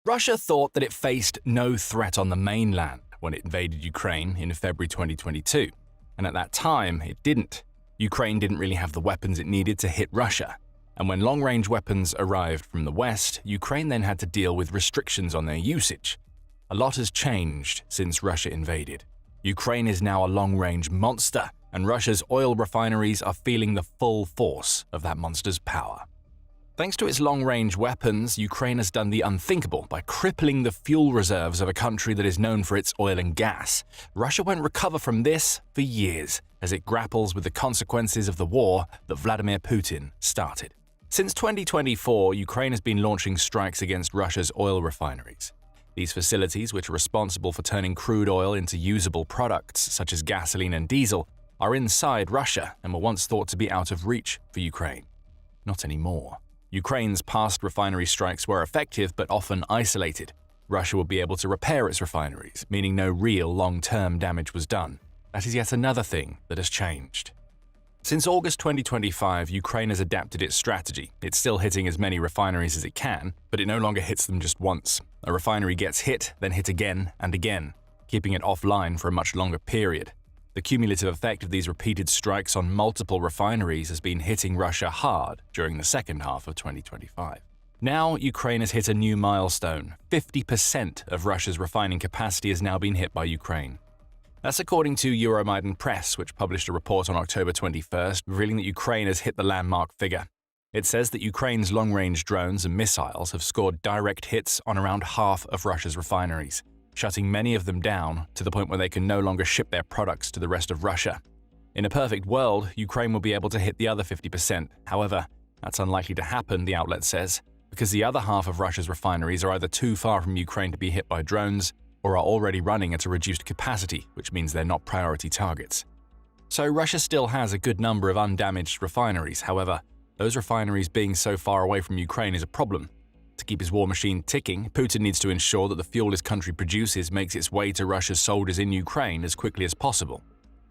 Russia thought that it faced no threat on the mainland when it invaded Ukraine in February 2022, and at that time it didn't. Ukraine didn't really have the weapons it needed to hit Russia, and when long-range weapons arrived from the West, Ukraine then had to deal with restrictions on their usage. A lot has changed since Russia invaded. Ukraine is now a long-range monster, and Russia's oil refineries are feeling the full force of that monster's power. Thanks to its long-range weapons, Ukraine has done the unthinkable by crippling the fuel reserves of a country that is known for its oil and gas. Russia won't recover from this for years as it grapples with the consequences of the war that Vladimir Putin started. Since 2024, Ukraine has been launching strikes against Russia's oil refineries. These facilities, which are responsible for turning crude oil into usable products such as gasoline and diesel, are inside Russia and were once thought to be out of reach for Ukraine. Not anymore. Ukraine's past refinery strikes were effective but often isolated. Russia will be able to repair its refineries, meaning no real long-term damage was done. That is yet another thing that has changed. Since August 2025, Ukraine has adapted its strategy. It's still hitting as many refineries as it can, but it no longer hits them just once. A refinery gets hit, then hit again and again, keeping it offline for a much longer period. The cumulative effect of these repeated strikes on multiple refineries has been hitting Russia hard during the second half of 2025. Now, Ukraine has hit a new milestone. 50% of Russia's refining capacity has now been hit by Ukraine. That's according to Euromaidan Press, which published a report on October 21st, revealing that Ukraine has hit the landmark figure. It says that Ukraine's long-range drones and missiles have scored direct hits on around half of Russia's refineries, shutting many of them down to the point where they can no longer ship their products to the rest of Russia. In a perfect world, Ukraine will be able to hit the other 50%. However, that's unlikely to happen, the outlet says, because the other half of Russia's refineries are either too far from Ukraine to be hit by drones or are already running at a reduced capacity, which means they're not priority targets. So Russia still has a good number of undamaged refineries. However, those refineries being so far away from Ukraine is a problem. To keep his war machine ticking, Putin needs to ensure that the fuel his country produces makes its way to Russia's soldiers in Ukraine as quickly as possible.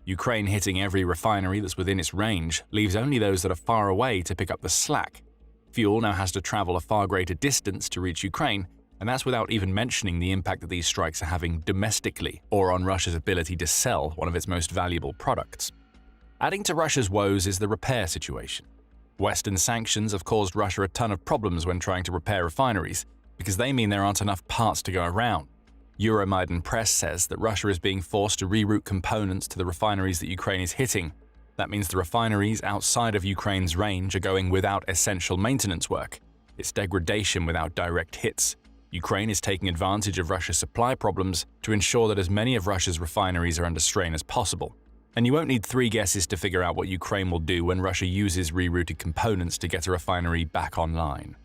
Ukraine hitting every refinery that's within its range leaves only those that are far away to pick up the slack. Fuel now has to travel a far greater distance to reach Ukraine, and that's without even mentioning the impact that these strikes are having domestically or on Russia's ability to sell one of its most valuable products. Adding to Russia's woes is the repair situation. Western sanctions have caused Russia a ton of problems when trying to repair refineries, because they mean there aren't enough parts to go around. Euromaidan Press says that Russia is being forced to reroute components to the refineries that Ukraine is hitting. That means the refineries outside of Ukraine's range are going without essential maintenance work. It's degradation without direct hits. Ukraine is taking advantage of Russia's supply problems to ensure that as many of Russia's refineries are under strain as possible. And you won't need 3 guesses to figure out what Ukraine will do when Russia uses rerouted components to get a refinery back online.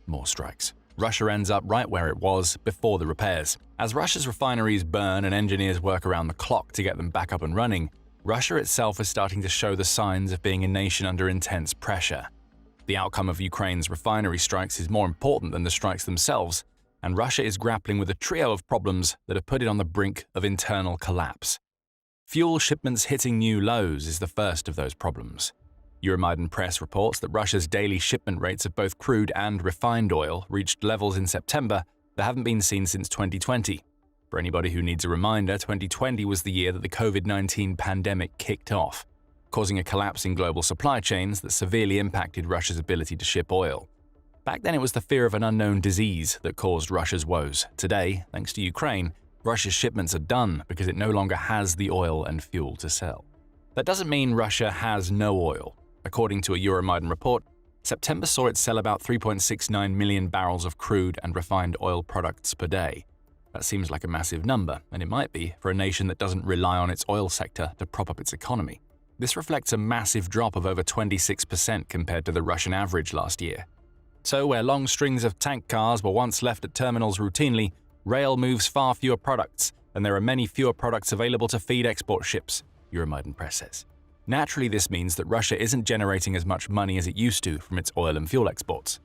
More strikes. Russia ends up right where it was before the repairs. As Russia's refineries burn and engineers work around the clock to get them back up and running, Russia itself is starting to show the signs of being a nation under intense pressure. The outcome of Ukraine's refinery strikes is more important than the strikes themselves, and Russia is grappling with a trio of problems that have put it on the brink of internal collapse. Fuel shipments hitting new lows is the first of those problems. Euromaidan Press reports that Russia's daily shipment rates of both crude and refined oil reached levels in September that haven't been seen since 2020. For anybody who needs a reminder, 2020 was the year that the COVID-19 pandemic kicked off, causing a collapse in global supply chains that severely impacted Russia's ability to ship oil. Back then, it was the fear of an unknown disease that caused Russia's woes. Today, thanks to Ukraine, Russia's shipments are done because it no longer has the oil and fuel to sell. That doesn't mean Russia has no oil. According to a Euromaidan report, September saw it sell about 3.69 million barrels of crude and refined oil products per day. That seems like a massive number, and it might be for a nation that doesn't rely on its oil sector to prop up its economy. This reflects a massive drop of over 26% compared to the Russian average last year. So where long strings of tank cars were once left at terminals routinely, rail moves far fewer products, and there are many fewer products available to feed export ships, Euromaidan Press says. Naturally, this means that Russia isn't generating as much money as it used to from its oil and fuel exports.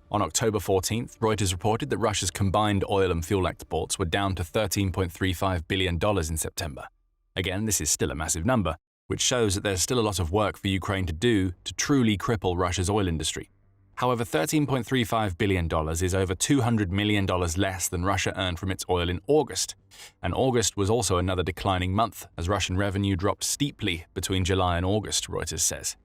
On October 14th, Reuters reported that Russia's combined oil and fuel exports were down to $13.35 billion in September. Again, this is still a massive number, which shows that there's still a lot of work for Ukraine to do to truly cripple Russia's oil industry. However, $13.35 billion is over $200 million less than Russia earned from its oil in August. And August was also another declining month, as Russian revenue dropped steeply between July and August, Reuters says.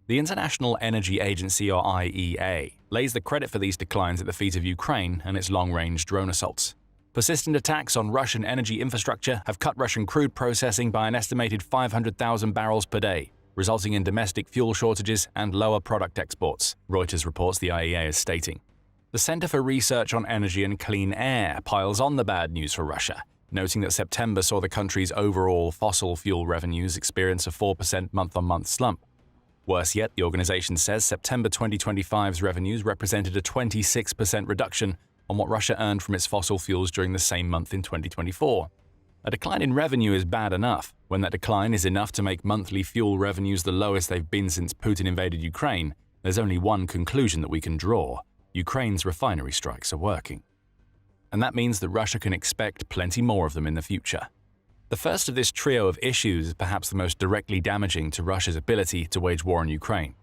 The International Energy Agency, or IEA, lays the credit for these declines at the feet of Ukraine and its long-range drone assaults. Persistent attacks on Russian energy infrastructure have cut Russian crude processing by an estimated 500,000 barrels per day, resulting in domestic fuel shortages and lower product exports, Reuters reports the IEA is stating. The Center for Research on Energy and Clean Air piles on the bad news for Russia, noting that September saw the country's overall fossil fuel revenues experience a 4% month-on-month slump. Worse yet, the organization says September 2025's revenues represented a 26% reduction on what Russia earned from its fossil fuels during the same month in 2024. A decline in revenue is bad enough. When that decline is enough to make monthly fuel revenues the lowest they've been since Putin invaded Ukraine, there's only one conclusion that we can draw: Ukraine's refinery strikes are working. And that means that Russia can expect plenty more of them in the future. The first of this trio of issues is perhaps the most directly damaging to Russia's ability to wage war on Ukraine.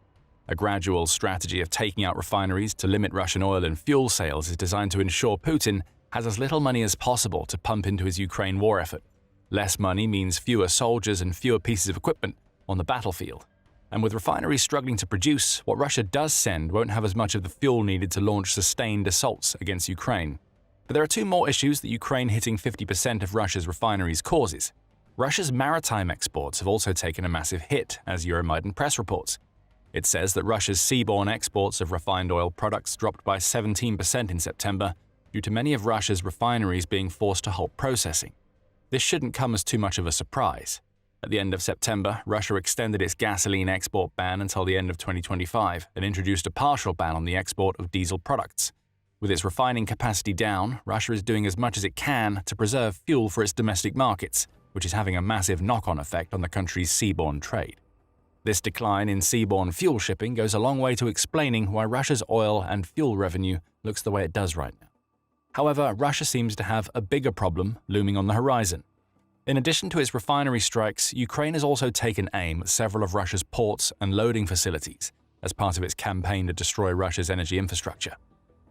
A gradual strategy of taking out refineries to limit Russian oil and fuel sales is designed to ensure Putin has as little money as possible to pump into his Ukraine war effort. Less money means fewer soldiers and fewer pieces of equipment on the battlefield. And with refineries struggling to produce, what Russia does send won't have as much of the fuel needed to launch sustained assaults against Ukraine. But there are two more issues that Ukraine hitting 50% of Russia's refineries causes. Russia's maritime exports have also taken a massive hit, as Euromaidan Press reports. It says that Russia's seaborne exports of refined oil products dropped by 17% in September, due to many of Russia's refineries being forced to halt processing. This shouldn't come as too much of a surprise. At the end of September, Russia extended its gasoline export ban until the end of 2025 and introduced a partial ban on the export of diesel products. With its refining capacity down, Russia is doing as much as it can to preserve fuel for its domestic markets, which is having a massive knock-on effect on the country's seaborne trade. This decline in seaborne fuel shipping goes a long way to explaining why Russia's oil and fuel revenue looks the way it does right now. However, Russia seems to have a bigger problem looming on the horizon. In addition to its refinery strikes, Ukraine has also taken aim at several of Russia's ports and loading facilities as part of its campaign to destroy Russia's energy infrastructure.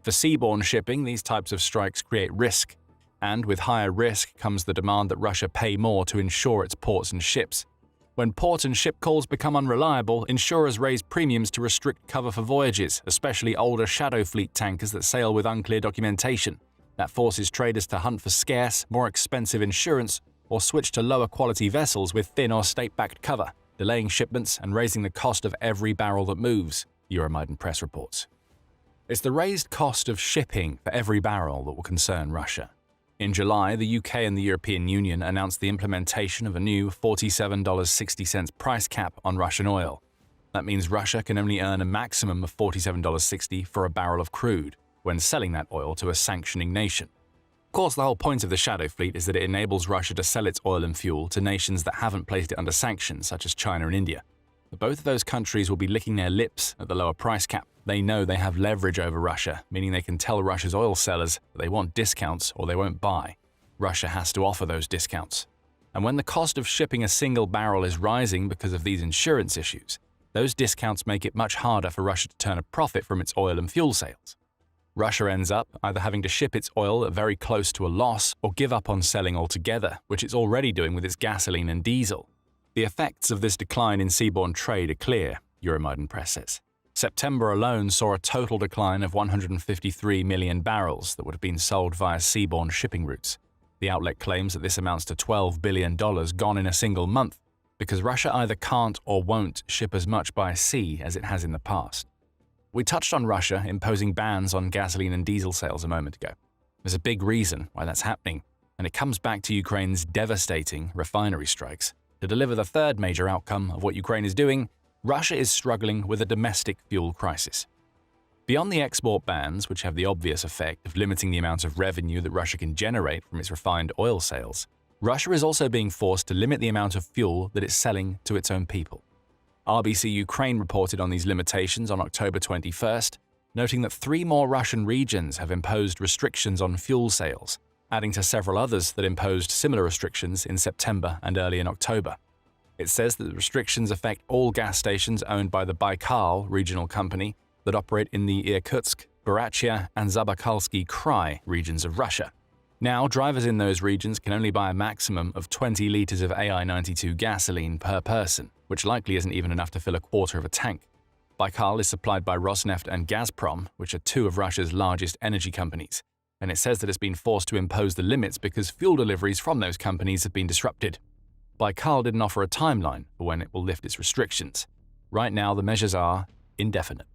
For seaborne shipping, these types of strikes create risk, and with higher risk comes the demand that Russia pay more to insure its ports and ships. When port and ship calls become unreliable, insurers raise premiums to restrict cover for voyages, especially older shadow fleet tankers that sail with unclear documentation. That forces traders to hunt for scarce, more expensive insurance or switch to lower-quality vessels with thin or state-backed cover, delaying shipments and raising the cost of every barrel that moves, Euromaidan Press reports. It's the raised cost of shipping for every barrel that will concern Russia. In July, the UK and the European Union announced the implementation of a new $47.60 price cap on Russian oil. That means Russia can only earn a maximum of $47.60 for a barrel of crude when selling that oil to a sanctioning nation. Of course, the whole point of the shadow fleet is that it enables Russia to sell its oil and fuel to nations that haven't placed it under sanctions, such as China and India. But both of those countries will be licking their lips at the lower price cap. They know they have leverage over Russia, meaning they can tell Russia's oil sellers that they want discounts or they won't buy. Russia has to offer those discounts. And when the cost of shipping a single barrel is rising because of these insurance issues, those discounts make it much harder for Russia to turn a profit from its oil and fuel sales. Russia ends up either having to ship its oil at very close to a loss or give up on selling altogether, which it's already doing with its gasoline and diesel. The effects of this decline in seaborne trade are clear, Euromaidan Press says. September alone saw a total decline of 153 million barrels that would have been sold via seaborne shipping routes. The outlet claims that this amounts to $12 billion gone in a single month because Russia either can't or won't ship as much by sea as it has in the past. We touched on Russia imposing bans on gasoline and diesel sales a moment ago. There's a big reason why that's happening, and it comes back to Ukraine's devastating refinery strikes. To deliver the third major outcome of what Ukraine is doing, Russia is struggling with a domestic fuel crisis. Beyond the export bans, which have the obvious effect of limiting the amount of revenue that Russia can generate from its refined oil sales, Russia is also being forced to limit the amount of fuel that it's selling to its own people. RBC Ukraine reported on these limitations on October 21st, noting that 3 more Russian regions have imposed restrictions on fuel sales, adding to several others that imposed similar restrictions in September and early in October. It says that the restrictions affect all gas stations owned by the Baikal regional company, that operate in the Irkutsk, Buryatia, and Zabakalsky Krai regions of Russia. Now, drivers in those regions can only buy a maximum of 20 liters of AI-92 gasoline per person, which likely isn't even enough to fill a quarter of a tank. Baikal is supplied by Rosneft and Gazprom, which are two of Russia's largest energy companies, and it says that it's been forced to impose the limits because fuel deliveries from those companies have been disrupted. Baikal didn't offer a timeline for when it will lift its restrictions. Right now, the measures are indefinite.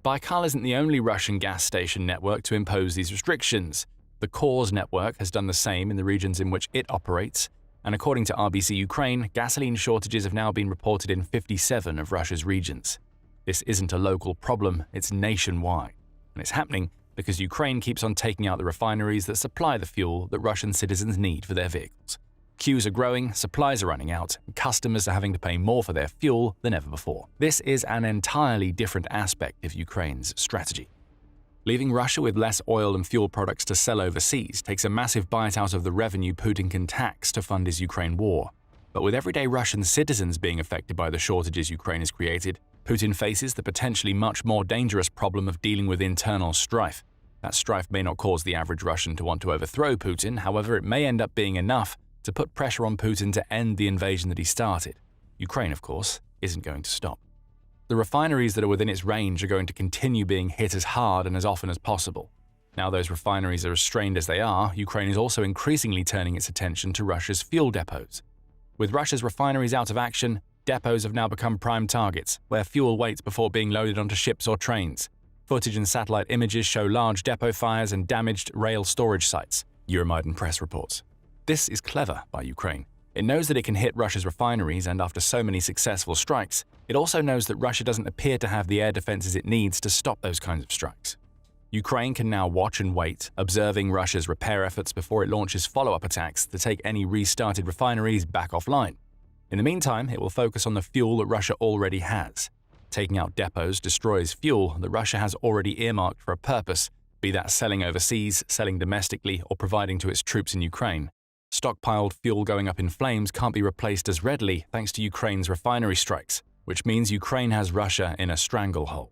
Baikal isn't the only Russian gas station network to impose these restrictions. The Kors network has done the same in the regions in which it operates, and according to RBC Ukraine, gasoline shortages have now been reported in 57 of Russia's regions. This isn't a local problem, it's nationwide, and it's happening because Ukraine keeps on taking out the refineries that supply the fuel that Russian citizens need for their vehicles. Queues are growing, supplies are running out, and customers are having to pay more for their fuel than ever before. This is an entirely different aspect of Ukraine's strategy. Leaving Russia with less oil and fuel products to sell overseas takes a massive bite out of the revenue Putin can tax to fund his Ukraine war. But with everyday Russian citizens being affected by the shortages Ukraine has created, Putin faces the potentially much more dangerous problem of dealing with internal strife. That strife may not cause the average Russian to want to overthrow Putin, however, it may end up being enough to put pressure on Putin to end the invasion that he started. Ukraine, of course, isn't going to stop. The refineries that are within its range are going to continue being hit as hard and as often as possible. Now those refineries are as strained as they are, Ukraine is also increasingly turning its attention to Russia's fuel depots. With Russia's refineries out of action, depots have now become prime targets, where fuel waits before being loaded onto ships or trains. Footage and satellite images show large depot fires and damaged rail storage sites, Euromaidan Press reports. This is clever by Ukraine. It knows that it can hit Russia's refineries, and after so many successful strikes, it also knows that Russia doesn't appear to have the air defenses it needs to stop those kinds of strikes. Ukraine can now watch and wait, observing Russia's repair efforts before it launches follow-up attacks to take any restarted refineries back offline. In the meantime, it will focus on the fuel that Russia already has. Taking out depots destroys fuel that Russia has already earmarked for a purpose, be that selling overseas, selling domestically, or providing to its troops in Ukraine. Stockpiled fuel going up in flames can't be replaced as readily thanks to Ukraine's refinery strikes, which means Ukraine has Russia in a stranglehold.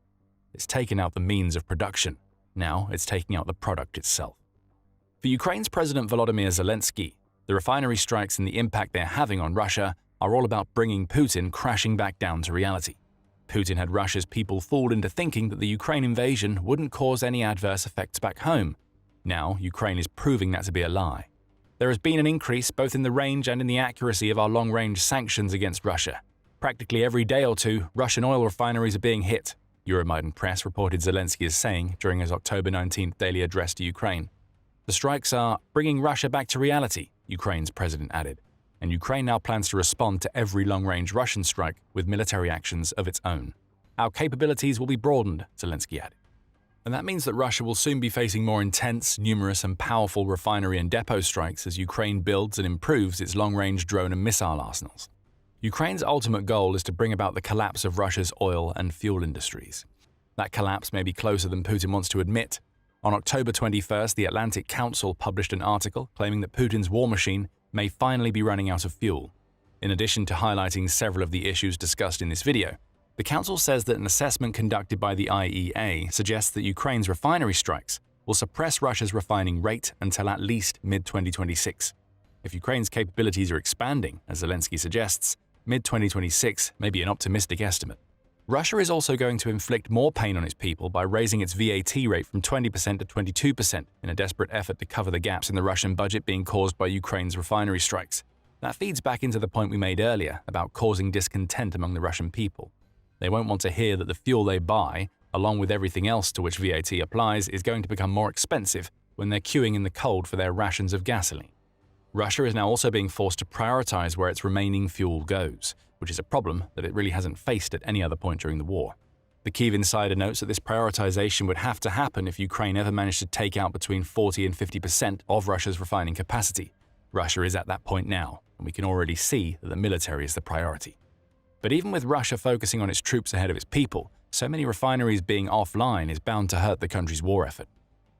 It's taken out the means of production. Now it's taking out the product itself. For Ukraine's President Volodymyr Zelensky, the refinery strikes and the impact they're having on Russia are all about bringing Putin crashing back down to reality. Putin had Russia's people fooled into thinking that the Ukraine invasion wouldn't cause any adverse effects back home. Now, Ukraine is proving that to be a lie. There has been an increase both in the range and in the accuracy of our long-range sanctions against Russia. Practically every day or two, Russian oil refineries are being hit, Euromaidan Press reported Zelensky as saying during his October 19th daily address to Ukraine. The strikes are bringing Russia back to reality, Ukraine's president added, and Ukraine now plans to respond to every long-range Russian strike with military actions of its own. Our capabilities will be broadened, Zelensky added. And that means that Russia will soon be facing more intense, numerous and powerful refinery and depot strikes as Ukraine builds and improves its long-range drone and missile arsenals. Ukraine's ultimate goal is to bring about the collapse of Russia's oil and fuel industries. That collapse may be closer than Putin wants to admit. On October 21st, the Atlantic Council published an article claiming that Putin's war machine may finally be running out of fuel. In addition to highlighting several of the issues discussed in this video, the Council says that an assessment conducted by the IEA suggests that Ukraine's refinery strikes will suppress Russia's refining rate until at least mid-2026. If Ukraine's capabilities are expanding, as Zelensky suggests, mid-2026 may be an optimistic estimate. Russia is also going to inflict more pain on its people by raising its VAT rate from 20% to 22% in a desperate effort to cover the gaps in the Russian budget being caused by Ukraine's refinery strikes. That feeds back into the point we made earlier about causing discontent among the Russian people. They won't want to hear that the fuel they buy, along with everything else to which VAT applies, is going to become more expensive when they're queuing in the cold for their rations of gasoline. Russia is now also being forced to prioritize where its remaining fuel goes, which is a problem that it really hasn't faced at any other point during the war. The Kyiv Insider notes that this prioritization would have to happen if Ukraine ever managed to take out between 40 and 50% of Russia's refining capacity. Russia is at that point now, and we can already see that the military is the priority. But even with Russia focusing on its troops ahead of its people, so many refineries being offline is bound to hurt the country's war effort.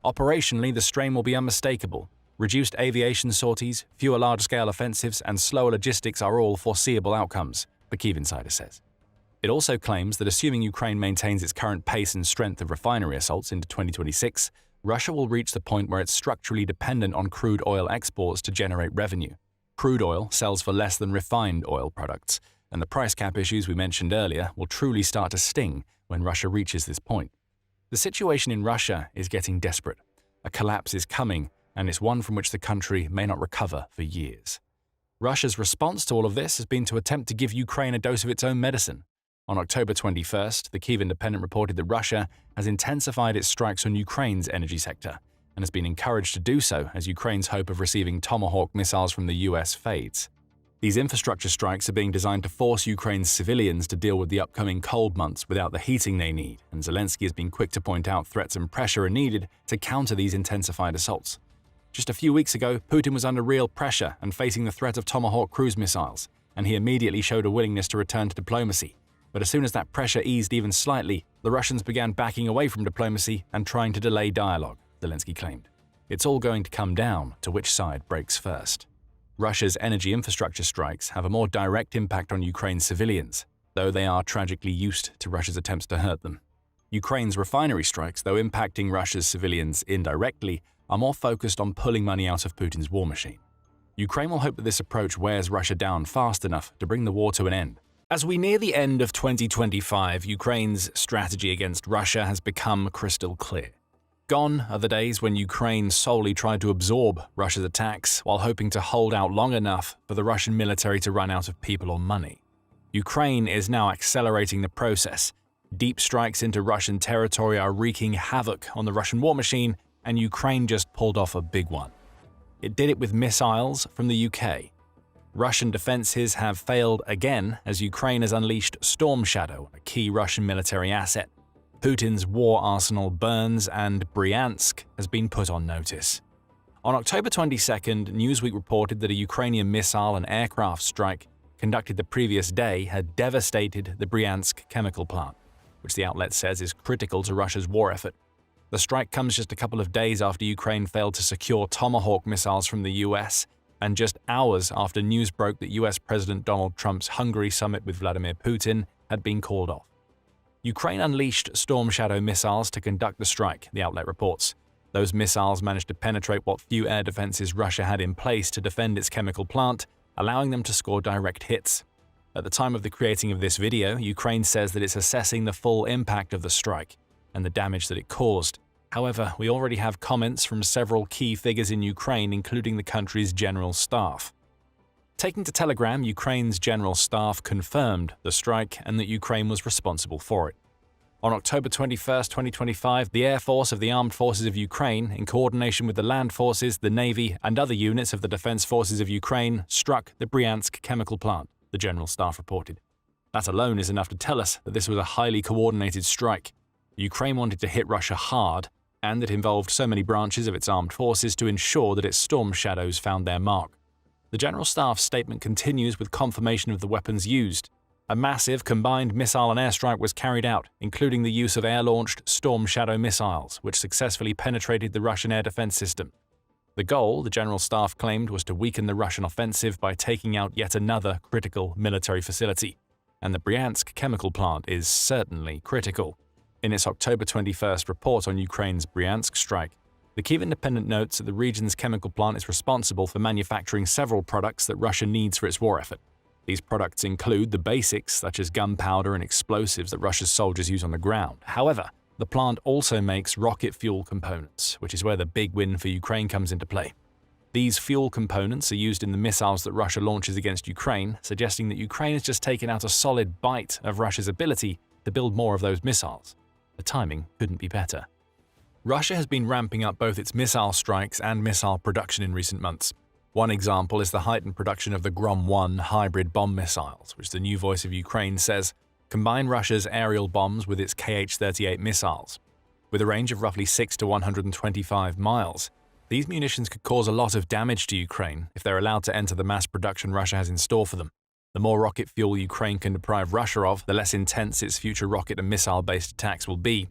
Operationally, the strain will be unmistakable. Reduced aviation sorties, fewer large-scale offensives, and slower logistics are all foreseeable outcomes, the Kyiv Insider says. It also claims that assuming Ukraine maintains its current pace and strength of refinery assaults into 2026, Russia will reach the point where it's structurally dependent on crude oil exports to generate revenue. Crude oil sells for less than refined oil products, and the price cap issues we mentioned earlier will truly start to sting when Russia reaches this point. The situation in Russia is getting desperate. A collapse is coming, and it's one from which the country may not recover for years. Russia's response to all of this has been to attempt to give Ukraine a dose of its own medicine. On October 21st, the Kyiv Independent reported that Russia has intensified its strikes on Ukraine's energy sector and has been encouraged to do so as Ukraine's hope of receiving Tomahawk missiles from the US fades. These infrastructure strikes are being designed to force Ukraine's civilians to deal with the upcoming cold months without the heating they need, and Zelensky has been quick to point out threats and pressure are needed to counter these intensified assaults. Just a few weeks ago, Putin was under real pressure and facing the threat of Tomahawk cruise missiles, and he immediately showed a willingness to return to diplomacy. But as soon as that pressure eased even slightly, the Russians began backing away from diplomacy and trying to delay dialogue, Zelensky claimed. It's all going to come down to which side breaks first. Russia's energy infrastructure strikes have a more direct impact on Ukraine's civilians, though they are tragically used to Russia's attempts to hurt them. Ukraine's refinery strikes, though impacting Russia's civilians indirectly, are more focused on pulling money out of Putin's war machine. Ukraine will hope that this approach wears Russia down fast enough to bring the war to an end. As we near the end of 2025, Ukraine's strategy against Russia has become crystal clear. Gone are the days when Ukraine solely tried to absorb Russia's attacks while hoping to hold out long enough for the Russian military to run out of people or money. Ukraine is now accelerating the process. Deep strikes into Russian territory are wreaking havoc on the Russian war machine, and Ukraine just pulled off a big one. It did it with missiles from the UK. Russian defenses have failed again as Ukraine has unleashed Storm Shadow, a key Russian military asset. Putin's war arsenal burns, and Bryansk has been put on notice. On October 22nd, Newsweek reported that a Ukrainian missile and aircraft strike conducted the previous day had devastated the Bryansk chemical plant, which the outlet says is critical to Russia's war effort. The strike comes just a couple of days after Ukraine failed to secure Tomahawk missiles from the US, and just hours after news broke that US President Donald Trump's Hungary summit with Vladimir Putin had been called off. Ukraine unleashed Storm Shadow missiles to conduct the strike, the outlet reports. Those missiles managed to penetrate what few air defenses Russia had in place to defend its chemical plant, allowing them to score direct hits. At the time of the creating of this video, Ukraine says that it's assessing the full impact of the strike and the damage that it caused. However, we already have comments from several key figures in Ukraine, including the country's general staff. Taking to Telegram, Ukraine's general staff confirmed the strike and that Ukraine was responsible for it. On October 21, 2025, the Air Force of the Armed Forces of Ukraine, in coordination with the Land Forces, the Navy, and other units of the Defense Forces of Ukraine, struck the Bryansk chemical plant, the general staff reported. That alone is enough to tell us that this was a highly coordinated strike. Ukraine wanted to hit Russia hard, and it involved so many branches of its armed forces to ensure that its storm shadows found their mark. The General Staff's statement continues with confirmation of the weapons used. A massive combined missile and airstrike was carried out, including the use of air-launched Storm Shadow missiles, which successfully penetrated the Russian air defense system. The goal, the General Staff claimed, was to weaken the Russian offensive by taking out yet another critical military facility. And the Bryansk chemical plant is certainly critical. In its October 21st report on Ukraine's Bryansk strike, the Kyiv Independent notes that the region's chemical plant is responsible for manufacturing several products that Russia needs for its war effort. These products include the basics, such as gunpowder and explosives that Russia's soldiers use on the ground. However, the plant also makes rocket fuel components, which is where the big win for Ukraine comes into play. These fuel components are used in the missiles that Russia launches against Ukraine, suggesting that Ukraine has just taken out a solid bite of Russia's ability to build more of those missiles. The timing couldn't be better. Russia has been ramping up both its missile strikes and missile production in recent months. One example is the heightened production of the Grom-1 hybrid bomb missiles, which the New Voice of Ukraine says combine Russia's aerial bombs with its Kh-38 missiles. With a range of roughly 6 to 125 miles, these munitions could cause a lot of damage to Ukraine if they're allowed to enter the mass production Russia has in store for them. The more rocket fuel Ukraine can deprive Russia of, the less intense its future rocket and missile-based attacks will be.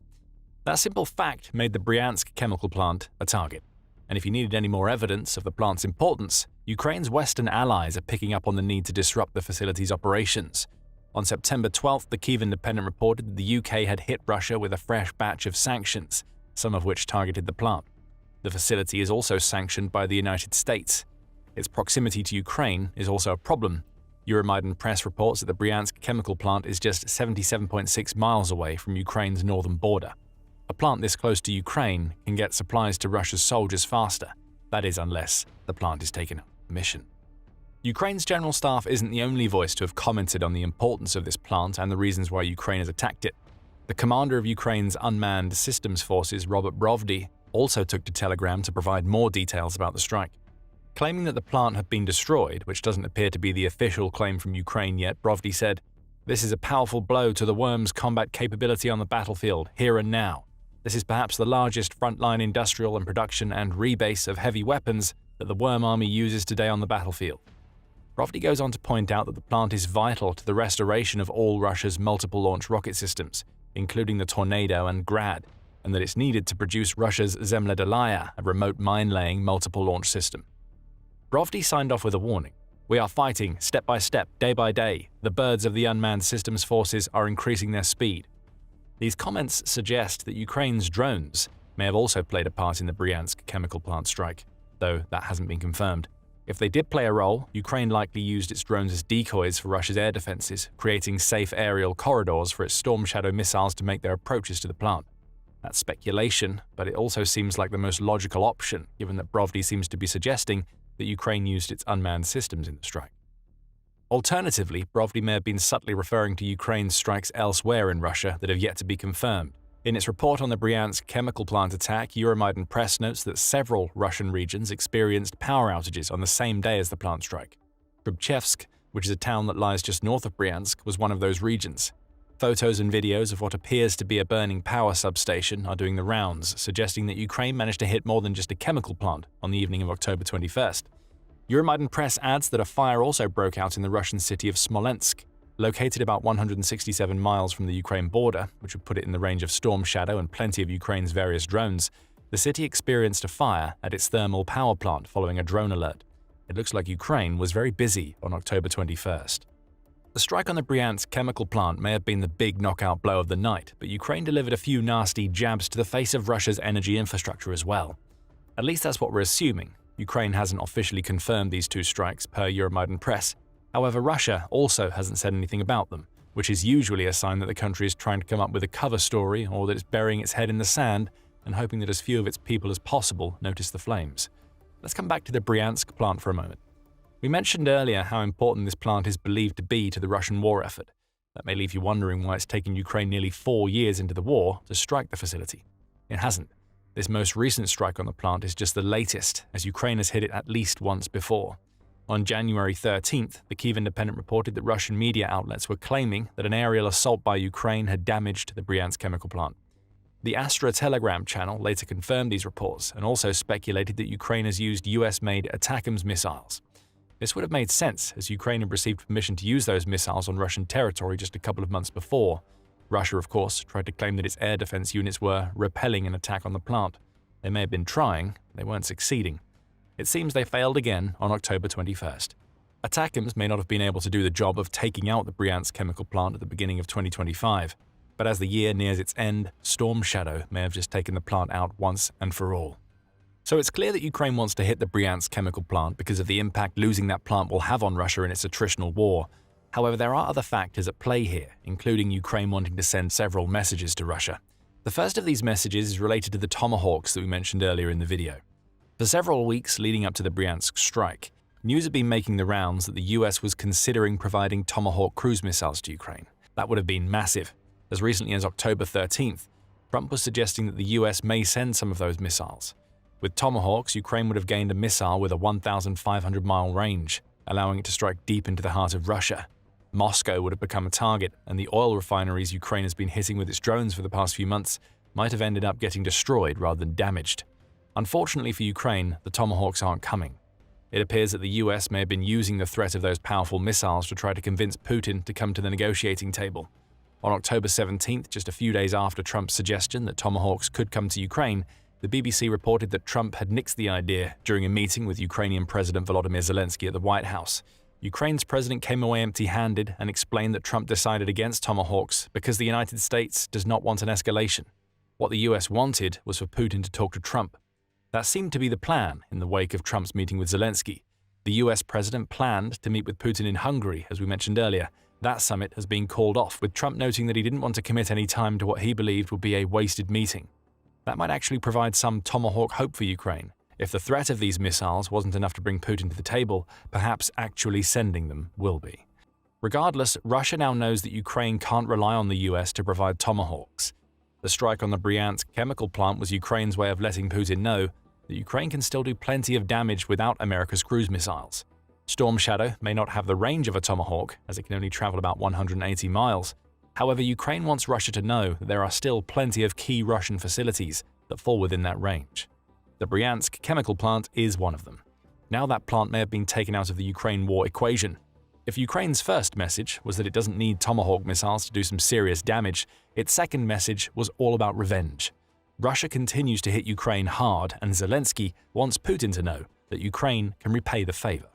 That simple fact made the Bryansk chemical plant a target. And if you needed any more evidence of the plant's importance, Ukraine's Western allies are picking up on the need to disrupt the facility's operations. On September 12th, the Kyiv Independent reported that the UK had hit Russia with a fresh batch of sanctions, some of which targeted the plant. The facility is also sanctioned by the United States. Its proximity to Ukraine is also a problem. Euromaidan Press reports that the Bryansk chemical plant is just 77.6 miles away from Ukraine's northern border. A plant this close to Ukraine can get supplies to Russia's soldiers faster. That is, unless the plant is taken on a mission. Ukraine's general staff isn't the only voice to have commented on the importance of this plant and the reasons why Ukraine has attacked it. The commander of Ukraine's unmanned systems forces, Robert Brovdy, also took to Telegram to provide more details about the strike. Claiming that the plant had been destroyed, which doesn't appear to be the official claim from Ukraine yet, Brovdy said, "This is a powerful blow to the Worm's combat capability on the battlefield, here and now. This is perhaps the largest frontline industrial and production and rebase of heavy weapons that the Worm army uses today on the battlefield." Brovdy goes on to point out that the plant is vital to the restoration of all Russia's multiple launch rocket systems, including the Tornado and Grad, and that it's needed to produce Russia's Zemlya-Dolaya, a remote mine-laying multiple launch system. Brovdy signed off with a warning. "We are fighting, step by step, day by day. The birds of the unmanned systems forces are increasing their speed." These comments suggest that Ukraine's drones may have also played a part in the Bryansk chemical plant strike, though that hasn't been confirmed. If they did play a role, Ukraine likely used its drones as decoys for Russia's air defenses, creating safe aerial corridors for its Storm Shadow missiles to make their approaches to the plant. That's speculation, but it also seems like the most logical option, given that Brovdy seems to be suggesting that Ukraine used its unmanned systems in the strike. Alternatively, Brovdy may have been subtly referring to Ukraine's strikes elsewhere in Russia that have yet to be confirmed. In its report on the Bryansk chemical plant attack, Euromaidan Press notes that several Russian regions experienced power outages on the same day as the plant strike. Trubchevsk, which is a town that lies just north of Bryansk, was one of those regions. Photos and videos of what appears to be a burning power substation are doing the rounds, suggesting that Ukraine managed to hit more than just a chemical plant on the evening of October 21st. Euromaidan Press adds that a fire also broke out in the Russian city of Smolensk. Located about 167 miles from the Ukraine border, which would put it in the range of Storm Shadow and plenty of Ukraine's various drones, the city experienced a fire at its thermal power plant following a drone alert. It looks like Ukraine was very busy on October 21st. The strike on the Bryansk chemical plant may have been the big knockout blow of the night, but Ukraine delivered a few nasty jabs to the face of Russia's energy infrastructure as well. At least that's what we're assuming. Ukraine hasn't officially confirmed these two strikes per Euromaidan Press. However, Russia also hasn't said anything about them, which is usually a sign that the country is trying to come up with a cover story or that it's burying its head in the sand and hoping that as few of its people as possible notice the flames. Let's come back to the Bryansk plant for a moment. We mentioned earlier how important this plant is believed to be to the Russian war effort. That may leave you wondering why it's taken Ukraine nearly 4 years into the war to strike the facility. It hasn't. This most recent strike on the plant is just the latest, as Ukraine has hit it at least once before. On January 13th, the Kyiv Independent reported that Russian media outlets were claiming that an aerial assault by Ukraine had damaged the Bryansk chemical plant. The Astra Telegram channel later confirmed these reports and also speculated that Ukraine has used US-made ATACMS missiles. This would have made sense, as Ukraine had received permission to use those missiles on Russian territory just a couple of months before. Russia, of course, tried to claim that its air defense units were repelling an attack on the plant. They may have been trying, but they weren't succeeding. It seems they failed again on October 21st. ATACMS may not have been able to do the job of taking out the Bryansk chemical plant at the beginning of 2025, but as the year nears its end, Storm Shadow may have just taken the plant out once and for all. So it's clear that Ukraine wants to hit the Bryansk chemical plant because of the impact losing that plant will have on Russia in its attritional war. However, there are other factors at play here, including Ukraine wanting to send several messages to Russia. The first of these messages is related to the Tomahawks that we mentioned earlier in the video. For several weeks leading up to the Bryansk strike, news had been making the rounds that the US was considering providing Tomahawk cruise missiles to Ukraine. That would have been massive. As recently as October 13th, Trump was suggesting that the US may send some of those missiles. With Tomahawks, Ukraine would have gained a missile with a 1,500-mile range, allowing it to strike deep into the heart of Russia. Moscow would have become a target, and the oil refineries Ukraine has been hitting with its drones for the past few months might have ended up getting destroyed rather than damaged. Unfortunately for Ukraine, the Tomahawks aren't coming. It appears that the US may have been using the threat of those powerful missiles to try to convince Putin to come to the negotiating table. On October 17th, just a few days after Trump's suggestion that Tomahawks could come to Ukraine, the BBC reported that Trump had nixed the idea during a meeting with Ukrainian President Volodymyr Zelensky at the White House. Ukraine's president came away empty-handed and explained that Trump decided against Tomahawks because the United States does not want an escalation. What the US wanted was for Putin to talk to Trump. That seemed to be the plan in the wake of Trump's meeting with Zelensky. The US president planned to meet with Putin in Hungary, as we mentioned earlier. That summit has been called off, with Trump noting that he didn't want to commit any time to what he believed would be a wasted meeting. That might actually provide some Tomahawk hope for Ukraine. If the threat of these missiles wasn't enough to bring Putin to the table, perhaps actually sending them will be. Regardless, Russia now knows that Ukraine can't rely on the US to provide Tomahawks. The strike on the Bryansk chemical plant was Ukraine's way of letting Putin know that Ukraine can still do plenty of damage without America's cruise missiles. Storm Shadow may not have the range of a Tomahawk, as it can only travel about 180 miles. However, Ukraine wants Russia to know that there are still plenty of key Russian facilities that fall within that range. The Bryansk chemical plant is one of them. Now that plant may have been taken out of the Ukraine war equation. If Ukraine's first message was that it doesn't need Tomahawk missiles to do some serious damage, its second message was all about revenge. Russia continues to hit Ukraine hard, and Zelensky wants Putin to know that Ukraine can repay the favor.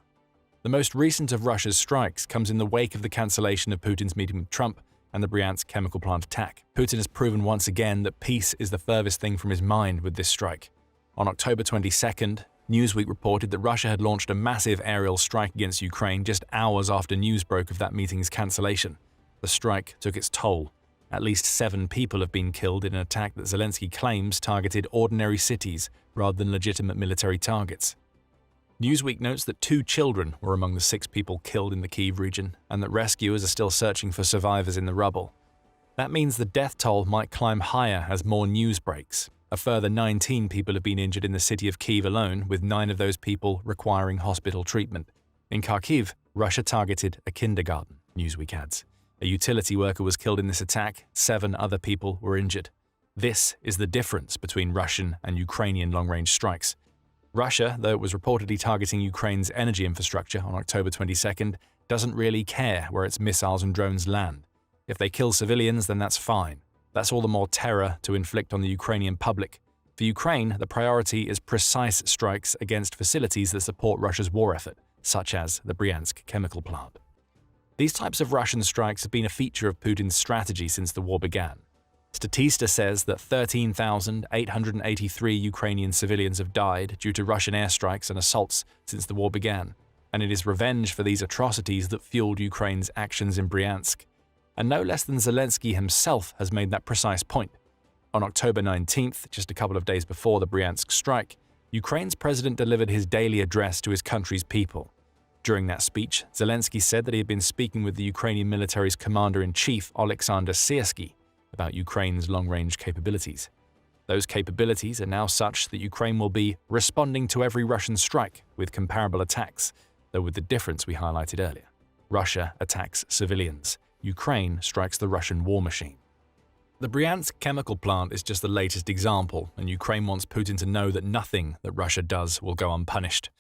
The most recent of Russia's strikes comes in the wake of the cancellation of Putin's meeting with Trump and the Bryansk chemical plant attack. Putin has proven once again that peace is the furthest thing from his mind with this strike. On October 22nd, Newsweek reported that Russia had launched a massive aerial strike against Ukraine just hours after news broke of that meeting's cancellation. The strike took its toll. At least 7 people have been killed in an attack that Zelensky claims targeted ordinary cities rather than legitimate military targets. Newsweek notes that 2 children were among the 6 people killed in the Kyiv region, and that rescuers are still searching for survivors in the rubble. That means the death toll might climb higher as more news breaks. A further 19 people have been injured in the city of Kyiv alone, with 9 of those people requiring hospital treatment. In Kharkiv, Russia targeted a kindergarten, Newsweek adds. A utility worker was killed in this attack, 7 other people were injured. This is the difference between Russian and Ukrainian long-range strikes. Russia, though it was reportedly targeting Ukraine's energy infrastructure on October 22nd, doesn't really care where its missiles and drones land. If they kill civilians, then that's fine. That's all the more terror to inflict on the Ukrainian public. For Ukraine, the priority is precise strikes against facilities that support Russia's war effort, such as the Bryansk chemical plant. These types of Russian strikes have been a feature of Putin's strategy since the war began. Statista says that 13,883 Ukrainian civilians have died due to Russian airstrikes and assaults since the war began, and it is revenge for these atrocities that fueled Ukraine's actions in Bryansk. And no less than Zelensky himself has made that precise point. On October 19th, just a couple of days before the Bryansk strike, Ukraine's president delivered his daily address to his country's people. During that speech, Zelensky said that he had been speaking with the Ukrainian military's commander-in-chief, Oleksandr Syrsky, about Ukraine's long-range capabilities. Those capabilities are now such that Ukraine will be responding to every Russian strike with comparable attacks, though with the difference we highlighted earlier. Russia attacks civilians. Ukraine strikes the Russian war machine. The Bryansk chemical plant is just the latest example, and Ukraine wants Putin to know that nothing that Russia does will go unpunished.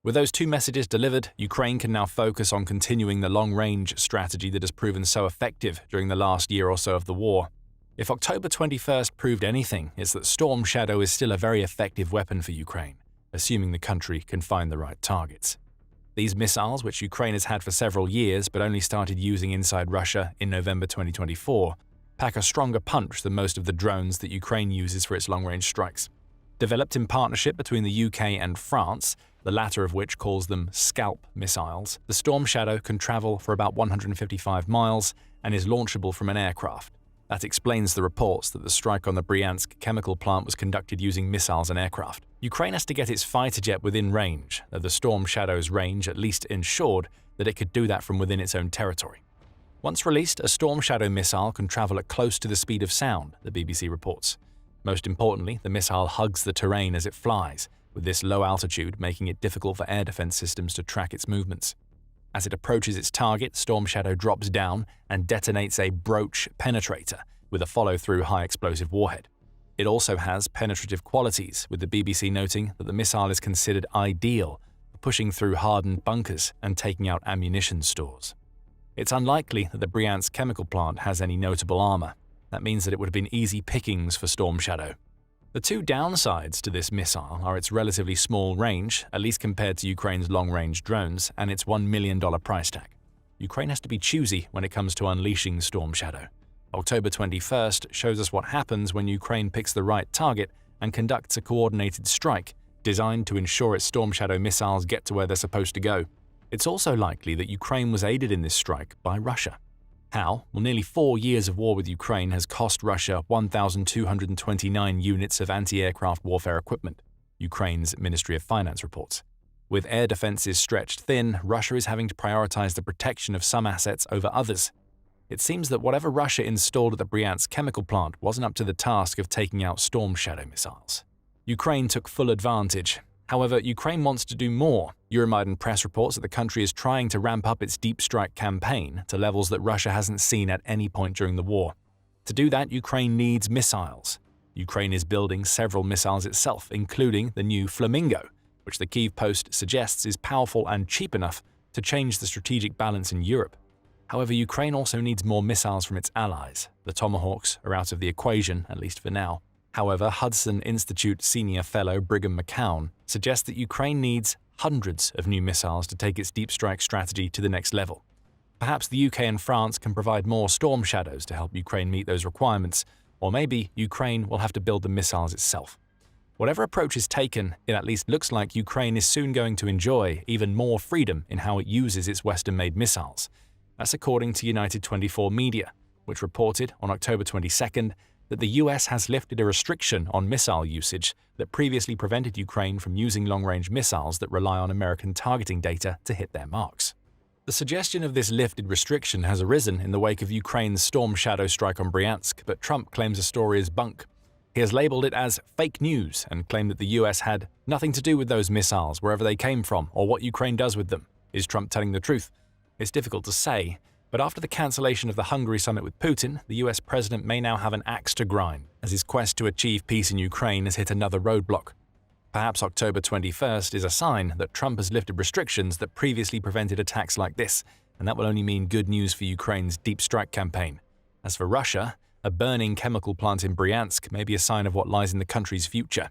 With those 2 messages delivered, Ukraine can now focus on continuing the long-range strategy that has proven so effective during the last year or so of the war. If October 21st proved anything, it's that Storm Shadow is still a very effective weapon for Ukraine, assuming the country can find the right targets. These missiles, which Ukraine has had for several years but only started using inside Russia in November 2024, pack a stronger punch than most of the drones that Ukraine uses for its long-range strikes. Developed in partnership between the UK and France, the latter of which calls them Scalp missiles, the Storm Shadow can travel for about 155 miles and is launchable from an aircraft. That explains the reports that the strike on the Bryansk chemical plant was conducted using missiles and aircraft. Ukraine has to get its fighter jet within range, though the Storm Shadow's range at least ensured that it could do that from within its own territory. Once released, a Storm Shadow missile can travel at close to the speed of sound, the BBC reports. Most importantly, the missile hugs the terrain as it flies, with this low altitude making it difficult for air defense systems to track its movements. As it approaches its target, Storm Shadow drops down and detonates a Broach penetrator with a follow-through high-explosive warhead. It also has penetrative qualities, with the BBC noting that the missile is considered ideal for pushing through hardened bunkers and taking out ammunition stores. It's unlikely that the Bryansk chemical plant has any notable armor. That means that it would have been easy pickings for Storm Shadow. The two downsides to this missile are its relatively small range, at least compared to Ukraine's long-range drones, and its $1 million price tag. Ukraine has to be choosy when it comes to unleashing Storm Shadow. October 21st shows us what happens when Ukraine picks the right target and conducts a coordinated strike designed to ensure its Storm Shadow missiles get to where they're supposed to go. It's also likely that Ukraine was aided in this strike by Russia. How? Well, nearly 4 years of war with Ukraine has cost Russia 1,229 units of anti-aircraft warfare equipment, Ukraine's Ministry of Finance reports. With air defenses stretched thin, Russia is having to prioritize the protection of some assets over others. It seems that whatever Russia installed at the Bryansk chemical plant wasn't up to the task of taking out Storm Shadow missiles. Ukraine took full advantage. However, Ukraine wants to do more. Euromaidan press reports that the country is trying to ramp up its deep strike campaign to levels that Russia hasn't seen at any point during the war. To do that, Ukraine needs missiles. Ukraine is building several missiles itself, including the new Flamingo, which the Kyiv Post suggests is powerful and cheap enough to change the strategic balance in Europe. However, Ukraine also needs more missiles from its allies. The Tomahawks are out of the equation, at least for now. However, Hudson Institute senior fellow Brigham McCown suggests that Ukraine needs hundreds of new missiles to take its deep strike strategy to the next level. Perhaps the UK and France can provide more Storm Shadows to help Ukraine meet those requirements, or maybe Ukraine will have to build the missiles itself. Whatever approach is taken, it at least looks like Ukraine is soon going to enjoy even more freedom in how it uses its Western-made missiles. That's according to United 24 Media, which reported on October 22nd that the US has lifted a restriction on missile usage that previously prevented Ukraine from using long-range missiles that rely on American targeting data to hit their marks. The suggestion of this lifted restriction has arisen in the wake of Ukraine's Storm Shadow strike on Bryansk, but Trump claims the story is bunk. He has labeled it as fake news and claimed that the US had nothing to do with those missiles, wherever they came from, or what Ukraine does with them. Is Trump telling the truth? It's difficult to say. But after the cancellation of the Hungary summit with Putin, the US president may now have an axe to grind, as his quest to achieve peace in Ukraine has hit another roadblock. Perhaps October 21st is a sign that Trump has lifted restrictions that previously prevented attacks like this, and that will only mean good news for Ukraine's deep strike campaign. As for Russia, a burning chemical plant in Bryansk may be a sign of what lies in the country's future.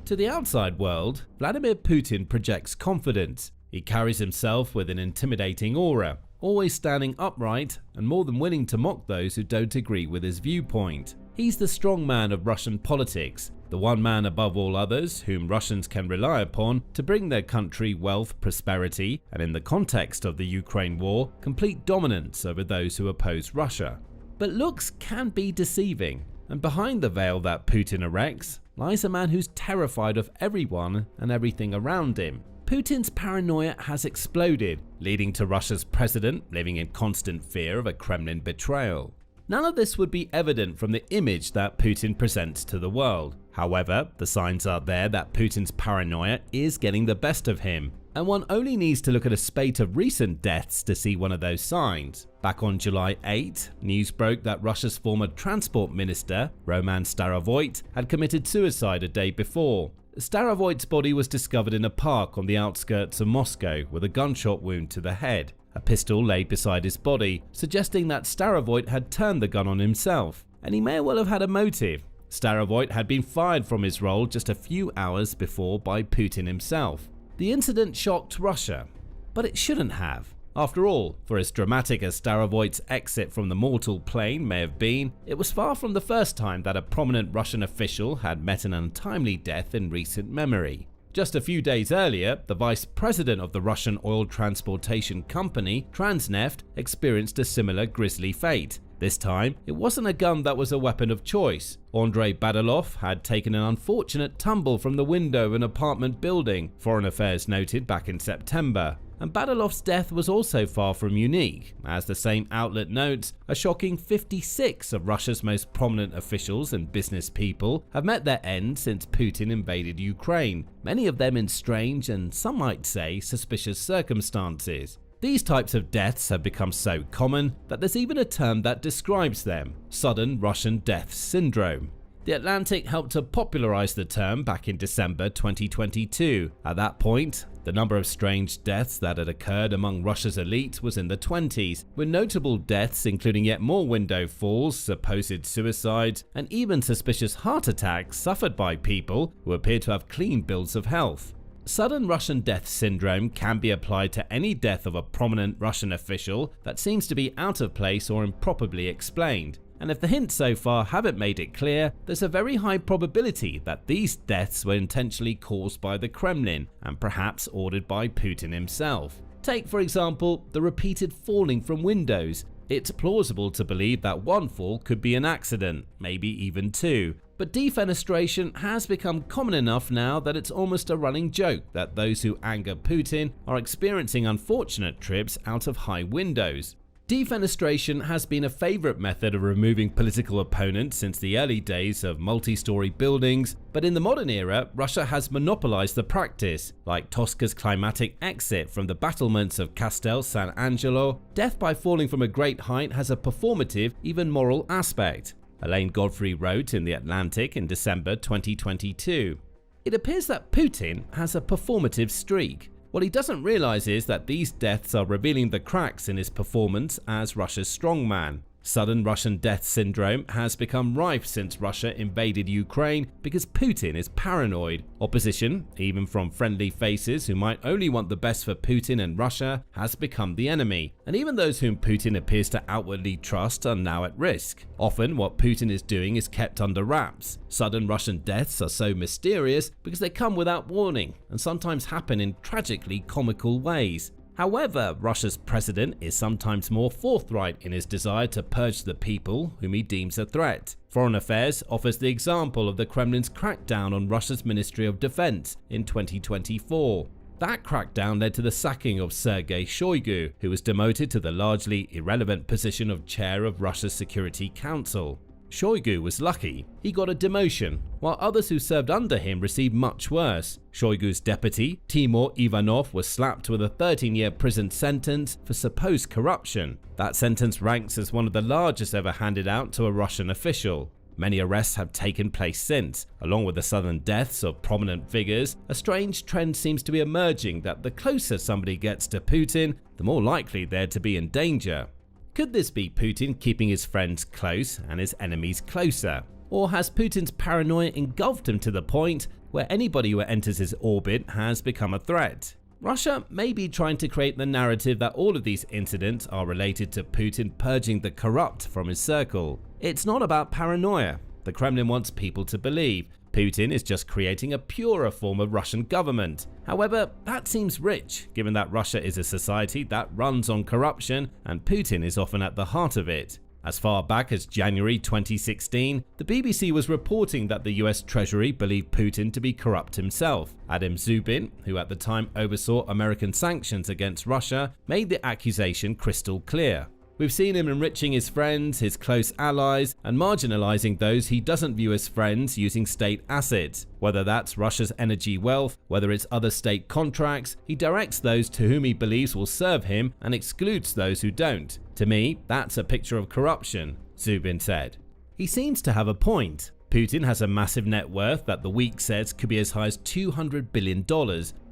To the outside world, Vladimir Putin projects confidence. He carries himself with an intimidating aura, always standing upright and more than willing to mock those who don't agree with his viewpoint. He's the strong man of Russian politics, the one man above all others whom Russians can rely upon to bring their country wealth, prosperity, and in the context of the Ukraine war, complete dominance over those who oppose Russia. But looks can be deceiving, and behind the veil that Putin erects lies a man who's terrified of everyone and everything around him. Putin's paranoia has exploded, leading to Russia's president living in constant fear of a Kremlin betrayal. None of this would be evident from the image that Putin presents to the world. However, the signs are there that Putin's paranoia is getting the best of him, and one only needs to look at a spate of recent deaths to see one of those signs. Back on July 8, news broke that Russia's former transport minister, Roman Starovoyt, had committed suicide a day before. Starovoyt's body was discovered in a park on the outskirts of Moscow with a gunshot wound to the head. A pistol lay beside his body, suggesting that Starovoyt had turned the gun on himself, and he may well have had a motive. Starovoyt had been fired from his role just a few hours before by Putin himself. The incident shocked Russia, but it shouldn't have. After all, for as dramatic as Starovoyt's exit from the mortal plane may have been, it was far from the first time that a prominent Russian official had met an untimely death in recent memory. Just a few days earlier, the vice president of the Russian oil transportation company, Transneft, experienced a similar grisly fate. This time, it wasn't a gun that was a weapon of choice. Andrei Badalov had taken an unfortunate tumble from the window of an apartment building, Foreign Affairs noted back in September. And Badalov's death was also far from unique. As the same outlet notes, a shocking 56 of Russia's most prominent officials and business people have met their end since Putin invaded Ukraine, many of them in strange and some might say suspicious circumstances. These types of deaths have become so common that there's even a term that describes them: sudden Russian death syndrome. The Atlantic helped to popularize the term back in December 2022. At that point, the number of strange deaths that had occurred among Russia's elite was in the 20s, with notable deaths including yet more window falls, supposed suicides, and even suspicious heart attacks suffered by people who appear to have clean bills of health. Sudden Russian death syndrome can be applied to any death of a prominent Russian official that seems to be out of place or improperly explained. And if the hints so far haven't made it clear, there's a very high probability that these deaths were intentionally caused by the Kremlin and perhaps ordered by Putin himself. Take, for example, the repeated falling from windows. It's plausible to believe that one fall could be an accident, maybe even two. But defenestration has become common enough now that it's almost a running joke that those who anger Putin are experiencing unfortunate trips out of high windows. Defenestration has been a favorite method of removing political opponents since the early days of multi-story buildings, but in the modern era, Russia has monopolized the practice. Like Tosca's climatic exit from the battlements of Castel San Angelo, death by falling from a great height has a performative, even moral aspect. Elaine Godfrey wrote in The Atlantic in December 2022. It appears that Putin has a performative streak. What he doesn't realize is that these deaths are revealing the cracks in his performance as Russia's strongman. Sudden Russian death syndrome has become rife since Russia invaded Ukraine because Putin is paranoid. Opposition, even from friendly faces who might only want the best for Putin and Russia, has become the enemy. And even those whom Putin appears to outwardly trust are now at risk. Often what Putin is doing is kept under wraps. Sudden Russian deaths are so mysterious because they come without warning and sometimes happen in tragically comical ways. However, Russia's president is sometimes more forthright in his desire to purge the people whom he deems a threat. Foreign Affairs offers the example of the Kremlin's crackdown on Russia's Ministry of Defense in 2024. That crackdown led to the sacking of Sergei Shoigu, who was demoted to the largely irrelevant position of chair of Russia's Security Council. Shoigu was lucky. He got a demotion, while others who served under him received much worse. Shoigu's deputy, Timur Ivanov, was slapped with a 13-year prison sentence for supposed corruption. That sentence ranks as one of the largest ever handed out to a Russian official. Many arrests have taken place since. Along with the sudden deaths of prominent figures, a strange trend seems to be emerging that the closer somebody gets to Putin, the more likely they're to be in danger. Could this be Putin keeping his friends close and his enemies closer? Or has Putin's paranoia engulfed him to the point where anybody who enters his orbit has become a threat? Russia may be trying to create the narrative that all of these incidents are related to Putin purging the corrupt from his circle. It's not about paranoia. The Kremlin wants people to believe Putin is just creating a purer form of Russian government. However, that seems rich, given that Russia is a society that runs on corruption and Putin is often at the heart of it. As far back as January 2016, the BBC was reporting that the US Treasury believed Putin to be corrupt himself. Adam Zubin, who at the time oversaw American sanctions against Russia, made the accusation crystal clear. We've seen him enriching his friends, his close allies, and marginalizing those he doesn't view as friends using state assets. Whether that's Russia's energy wealth, whether it's other state contracts, he directs those to whom he believes will serve him and excludes those who don't. To me, that's a picture of corruption, Zubin said. He seems to have a point. Putin has a massive net worth that the Week says could be as high as $200 billion.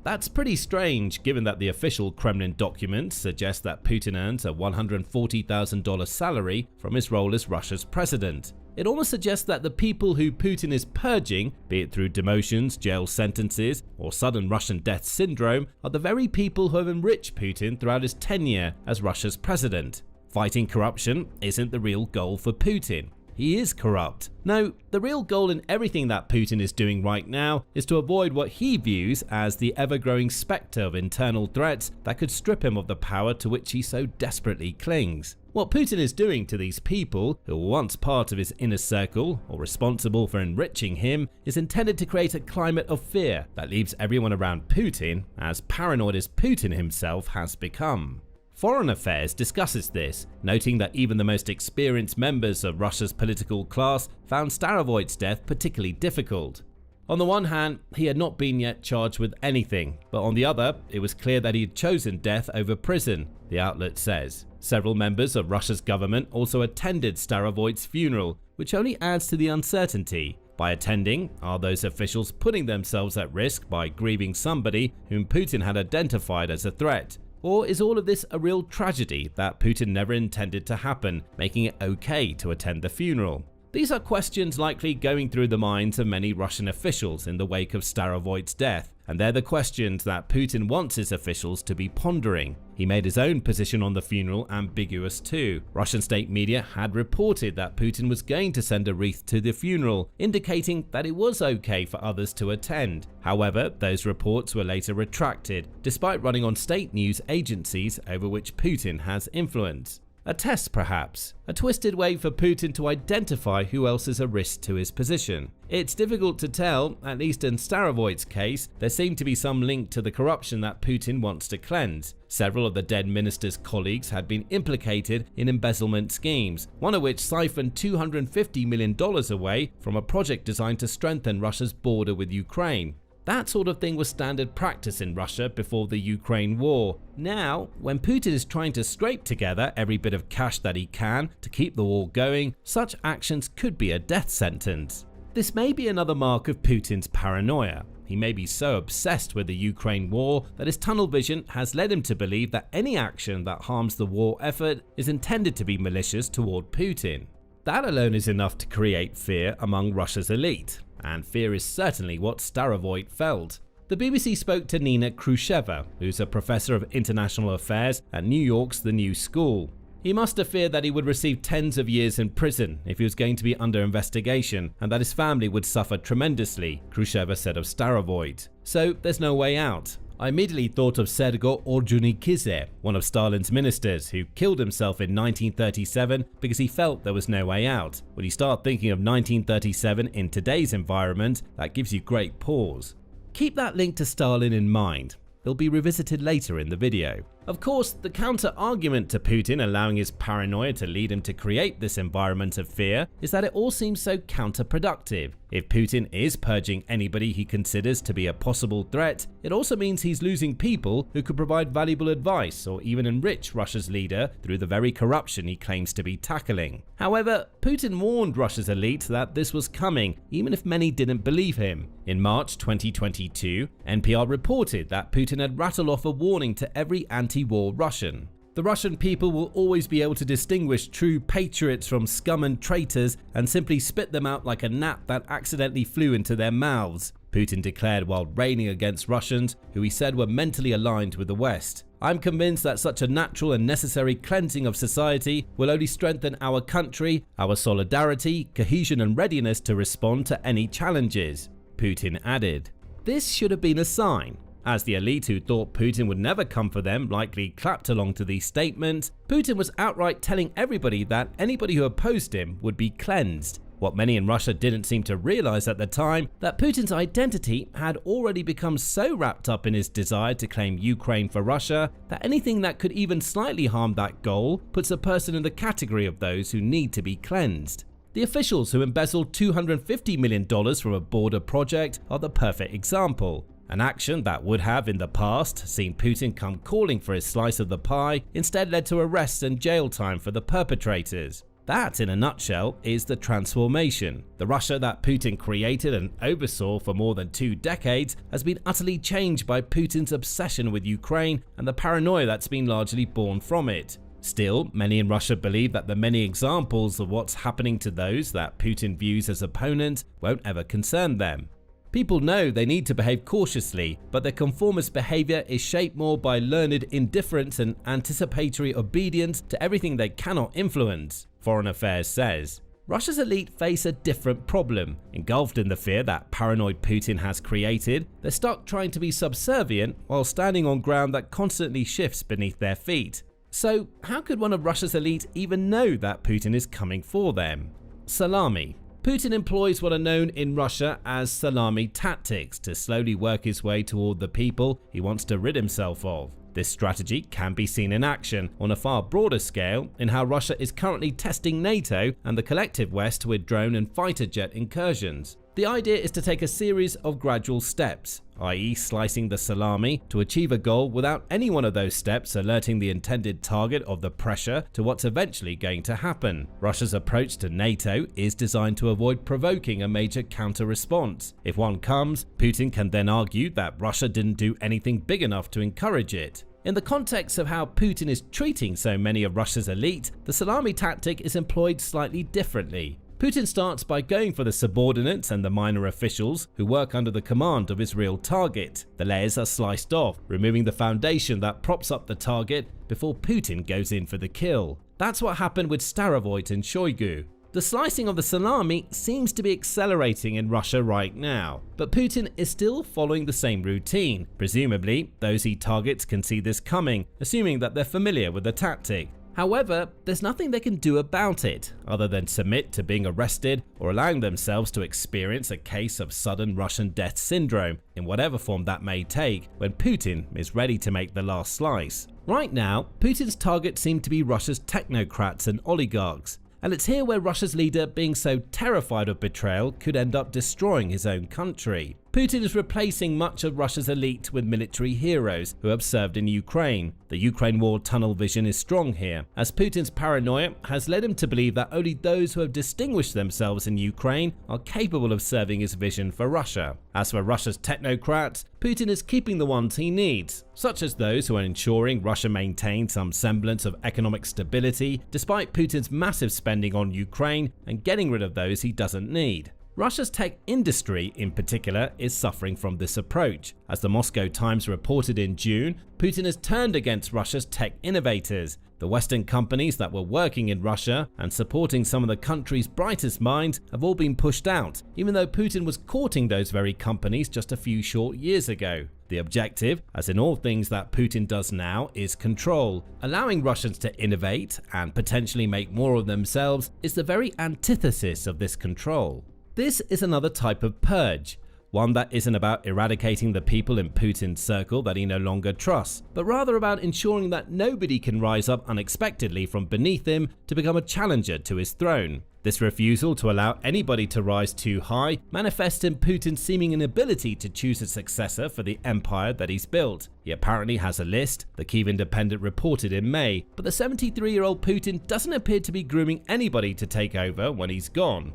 That's pretty strange given that the official Kremlin documents suggest that Putin earns a $140,000 salary from his role as Russia's president. It almost suggests that the people who Putin is purging, be it through demotions, jail sentences, or sudden Russian death syndrome, are the very people who have enriched Putin throughout his tenure as Russia's president. Fighting corruption isn't the real goal for Putin. He is corrupt. No, the real goal in everything that Putin is doing right now is to avoid what he views as the ever-growing spectre of internal threats that could strip him of the power to which he so desperately clings. What Putin is doing to these people, who were once part of his inner circle or responsible for enriching him, is intended to create a climate of fear that leaves everyone around Putin as paranoid as Putin himself has become. Foreign Affairs discusses this, noting that even the most experienced members of Russia's political class found Starovoyt's death particularly difficult. On the one hand, he had not been yet charged with anything, but on the other, it was clear that he had chosen death over prison, the outlet says. Several members of Russia's government also attended Starovoyt's funeral, which only adds to the uncertainty. By attending, are those officials putting themselves at risk by grieving somebody whom Putin had identified as a threat? Or is all of this a real tragedy that Putin never intended to happen, making it okay to attend the funeral? These are questions likely going through the minds of many Russian officials in the wake of Starovoyt's death, and they're the questions that Putin wants his officials to be pondering. He made his own position on the funeral ambiguous too. Russian state media had reported that Putin was going to send a wreath to the funeral, indicating that it was okay for others to attend. However, those reports were later retracted, despite running on state news agencies over which Putin has influence. A test, perhaps, a twisted way for Putin to identify who else is a risk to his position. It's difficult to tell, at least in Starovoyt's case, there seemed to be some link to the corruption that Putin wants to cleanse. Several of the dead minister's colleagues had been implicated in embezzlement schemes, one of which siphoned $250 million away from a project designed to strengthen Russia's border with Ukraine. That sort of thing was standard practice in Russia before the Ukraine war. Now, when Putin is trying to scrape together every bit of cash that he can to keep the war going, such actions could be a death sentence. This may be another mark of Putin's paranoia. He may be so obsessed with the Ukraine war that his tunnel vision has led him to believe that any action that harms the war effort is intended to be malicious toward Putin. That alone is enough to create fear among Russia's elite. And fear is certainly what Starovoyt felt. The BBC spoke to Nina Khrushcheva, who's a professor of international affairs at New York's The New School. He must have feared that he would receive tens of years in prison if he was going to be under investigation, and that his family would suffer tremendously, Khrushcheva said of Starovoyt. So there's no way out. I immediately thought of Sergo Orjonikidze, one of Stalin's ministers, who killed himself in 1937 because he felt there was no way out. When you start thinking of 1937 in today's environment, that gives you great pause. Keep that link to Stalin in mind. It'll be revisited later in the video. Of course, the counter-argument to Putin allowing his paranoia to lead him to create this environment of fear is that it all seems so counterproductive. If Putin is purging anybody he considers to be a possible threat, it also means he's losing people who could provide valuable advice or even enrich Russia's leader through the very corruption he claims to be tackling. However, Putin warned Russia's elite that this was coming, even if many didn't believe him. In March 2022, NPR reported that Putin had rattled off a warning to every anti-war Russian. The Russian people will always be able to distinguish true patriots from scum and traitors and simply spit them out like a gnat that accidentally flew into their mouths, Putin declared while railing against Russians who he said were mentally aligned with the West. I'm convinced that such a natural and necessary cleansing of society will only strengthen our country, our solidarity, cohesion and readiness to respond to any challenges, Putin added. This should have been a sign. As the elite who thought Putin would never come for them likely clapped along to these statements, Putin was outright telling everybody that anybody who opposed him would be cleansed. What many in Russia didn't seem to realize at the time, that Putin's identity had already become so wrapped up in his desire to claim Ukraine for Russia that anything that could even slightly harm that goal puts a person in the category of those who need to be cleansed. The officials who embezzled $250 million from a border project are the perfect example. An action that would have in the past seen Putin come calling for his slice of the pie instead led to arrests and jail time for the perpetrators. That, in a nutshell, is the transformation. The Russia that Putin created and oversaw for more than 2 decades has been utterly changed by Putin's obsession with Ukraine and the paranoia that's been largely born from it. Still, many in Russia believe that the many examples of what's happening to those that Putin views as opponents won't ever concern them. People know they need to behave cautiously, but their conformist behavior is shaped more by learned indifference and anticipatory obedience to everything they cannot influence, Foreign Affairs says. Russia's elite face a different problem. Engulfed in the fear that paranoid Putin has created, they're stuck trying to be subservient while standing on ground that constantly shifts beneath their feet. So, how could one of Russia's elite even know that Putin is coming for them? Salami. Putin employs what are known in Russia as salami tactics to slowly work his way toward the people he wants to rid himself of. This strategy can be seen in action on a far broader scale in how Russia is currently testing NATO and the collective West with drone and fighter jet incursions. The idea is to take a series of gradual steps, i.e. slicing the salami, to achieve a goal without any one of those steps alerting the intended target of the pressure to what's eventually going to happen. Russia's approach to NATO is designed to avoid provoking a major counter-response. If one comes, Putin can then argue that Russia didn't do anything big enough to encourage it. In the context of how Putin is treating so many of Russia's elite, the salami tactic is employed slightly differently. Putin starts by going for the subordinates and the minor officials who work under the command of his real target. The layers are sliced off, removing the foundation that props up the target before Putin goes in for the kill. That's what happened with Starovoyt and Shoigu. The slicing of the salami seems to be accelerating in Russia right now, but Putin is still following the same routine. Presumably, those he targets can see this coming, assuming that they're familiar with the tactic. However, there's nothing they can do about it, other than submit to being arrested or allowing themselves to experience a case of sudden Russian death syndrome, in whatever form that may take, when Putin is ready to make the last slice. Right now, Putin's targets seem to be Russia's technocrats and oligarchs. And it's here where Russia's leader, being so terrified of betrayal, could end up destroying his own country. Putin is replacing much of Russia's elite with military heroes who have served in Ukraine. The Ukraine war tunnel vision is strong here, as Putin's paranoia has led him to believe that only those who have distinguished themselves in Ukraine are capable of serving his vision for Russia. As for Russia's technocrats, Putin is keeping the ones he needs, such as those who are ensuring Russia maintains some semblance of economic stability despite Putin's massive spending on Ukraine, and getting rid of those he doesn't need. Russia's tech industry, in particular, is suffering from this approach. As the Moscow Times reported in June, Putin has turned against Russia's tech innovators. The Western companies that were working in Russia and supporting some of the country's brightest minds have all been pushed out, even though Putin was courting those very companies just a few short years ago. The objective, as in all things that Putin does now, is control. Allowing Russians to innovate and potentially make more of themselves is the very antithesis of this control. This is another type of purge, one that isn't about eradicating the people in Putin's circle that he no longer trusts, but rather about ensuring that nobody can rise up unexpectedly from beneath him to become a challenger to his throne. This refusal to allow anybody to rise too high manifests in Putin's seeming inability to choose a successor for the empire that he's built. He apparently has a list, the Kyiv Independent reported in May, but the 73-year-old Putin doesn't appear to be grooming anybody to take over when he's gone.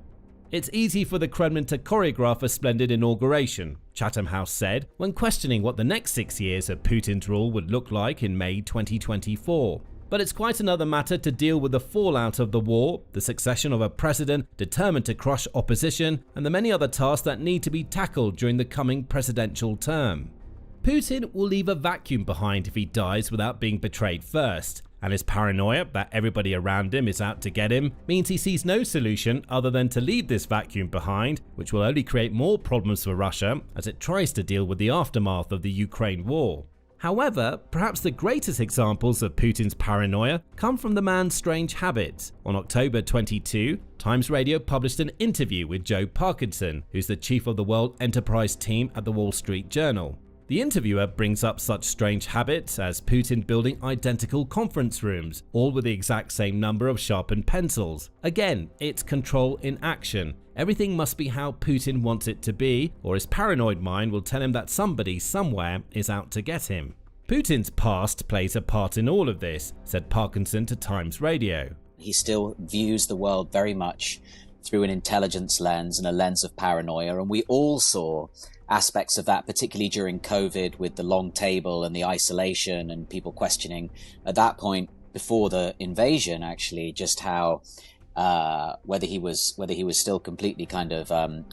It's easy for the Kremlin to choreograph a splendid inauguration, Chatham House said, when questioning what the next 6 years of Putin's rule would look like in May 2024. But it's quite another matter to deal with the fallout of the war, the succession of a president determined to crush opposition, and the many other tasks that need to be tackled during the coming presidential term. Putin will leave a vacuum behind if he dies without being betrayed first, and his paranoia that everybody around him is out to get him means he sees no solution other than to leave this vacuum behind, which will only create more problems for Russia as it tries to deal with the aftermath of the Ukraine war. However, perhaps the greatest examples of Putin's paranoia come from the man's strange habits. On October 22, Times Radio published an interview with Joe Parkinson, who's the chief of the World Enterprise team at the Wall Street Journal. The interviewer brings up such strange habits as Putin building identical conference rooms, all with the exact same number of sharpened pencils. Again, it's control in action. Everything must be how Putin wants it to be, or his paranoid mind will tell him that somebody somewhere is out to get him. Putin's past plays a part in all of this, said Parkinson to Times Radio. He still views the world very much through an intelligence lens and a lens of paranoia, and we all saw aspects of that, particularly during COVID with the long table and the isolation and people questioning at that point before the invasion, actually, just how whether he was still completely kind of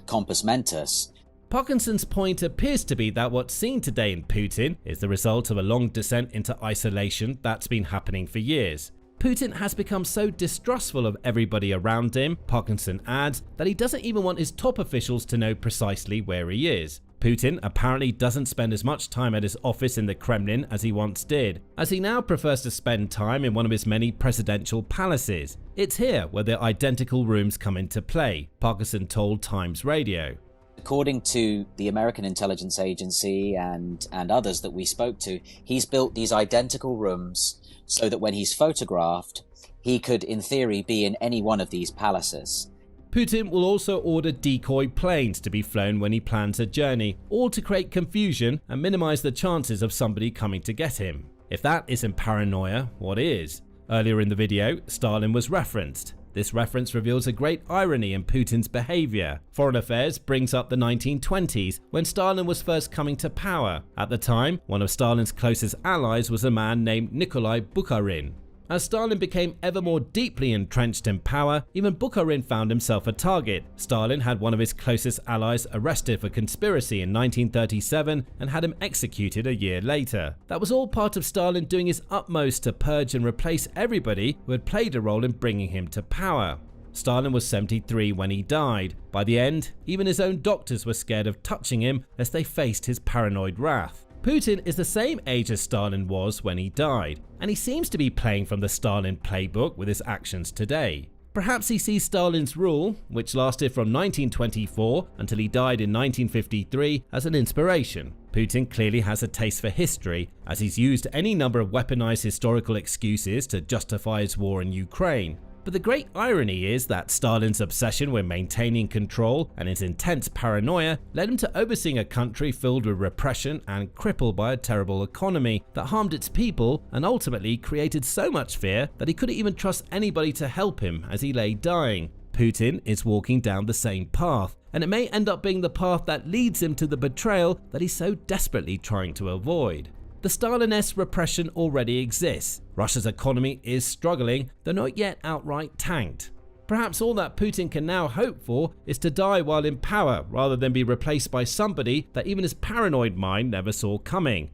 compos mentis. Parkinson's point appears to be that what's seen today in Putin is the result of a long descent into isolation that's been happening for years. Putin has become so distrustful of everybody around him, Parkinson adds, that he doesn't even want his top officials to know precisely where he is. Putin apparently doesn't spend as much time at his office in the Kremlin as he once did, as he now prefers to spend time in one of his many presidential palaces. It's here where the identical rooms come into play, Parkinson told Times Radio. According to the American intelligence agency and others that we spoke to, he's built these identical rooms so that when he's photographed, he could, in theory, be in any one of these palaces. Putin will also order decoy planes to be flown when he plans a journey, all to create confusion and minimize the chances of somebody coming to get him. If that isn't paranoia, what is? Earlier in the video, Stalin was referenced. This reference reveals a great irony in Putin's behavior. Foreign Affairs brings up the 1920s, when Stalin was first coming to power. At the time, one of Stalin's closest allies was a man named Nikolai Bukharin. As Stalin became ever more deeply entrenched in power, even Bukharin found himself a target. Stalin had one of his closest allies arrested for conspiracy in 1937 and had him executed a year later. That was all part of Stalin doing his utmost to purge and replace everybody who had played a role in bringing him to power. Stalin was 73 when he died. By the end, even his own doctors were scared of touching him as they faced his paranoid wrath. Putin is the same age as Stalin was when he died, and he seems to be playing from the Stalin playbook with his actions today. Perhaps he sees Stalin's rule, which lasted from 1924 until he died in 1953, as an inspiration. Putin clearly has a taste for history, as he's used any number of weaponized historical excuses to justify his war in Ukraine. But the great irony is that Stalin's obsession with maintaining control and his intense paranoia led him to overseeing a country filled with repression and crippled by a terrible economy that harmed its people and ultimately created so much fear that he couldn't even trust anybody to help him as he lay dying. Putin is walking down the same path, and it may end up being the path that leads him to the betrayal that he's so desperately trying to avoid. The Stalin-esque repression already exists. Russia's economy is struggling, though not yet outright tanked. Perhaps all that Putin can now hope for is to die while in power rather than be replaced by somebody that even his paranoid mind never saw coming.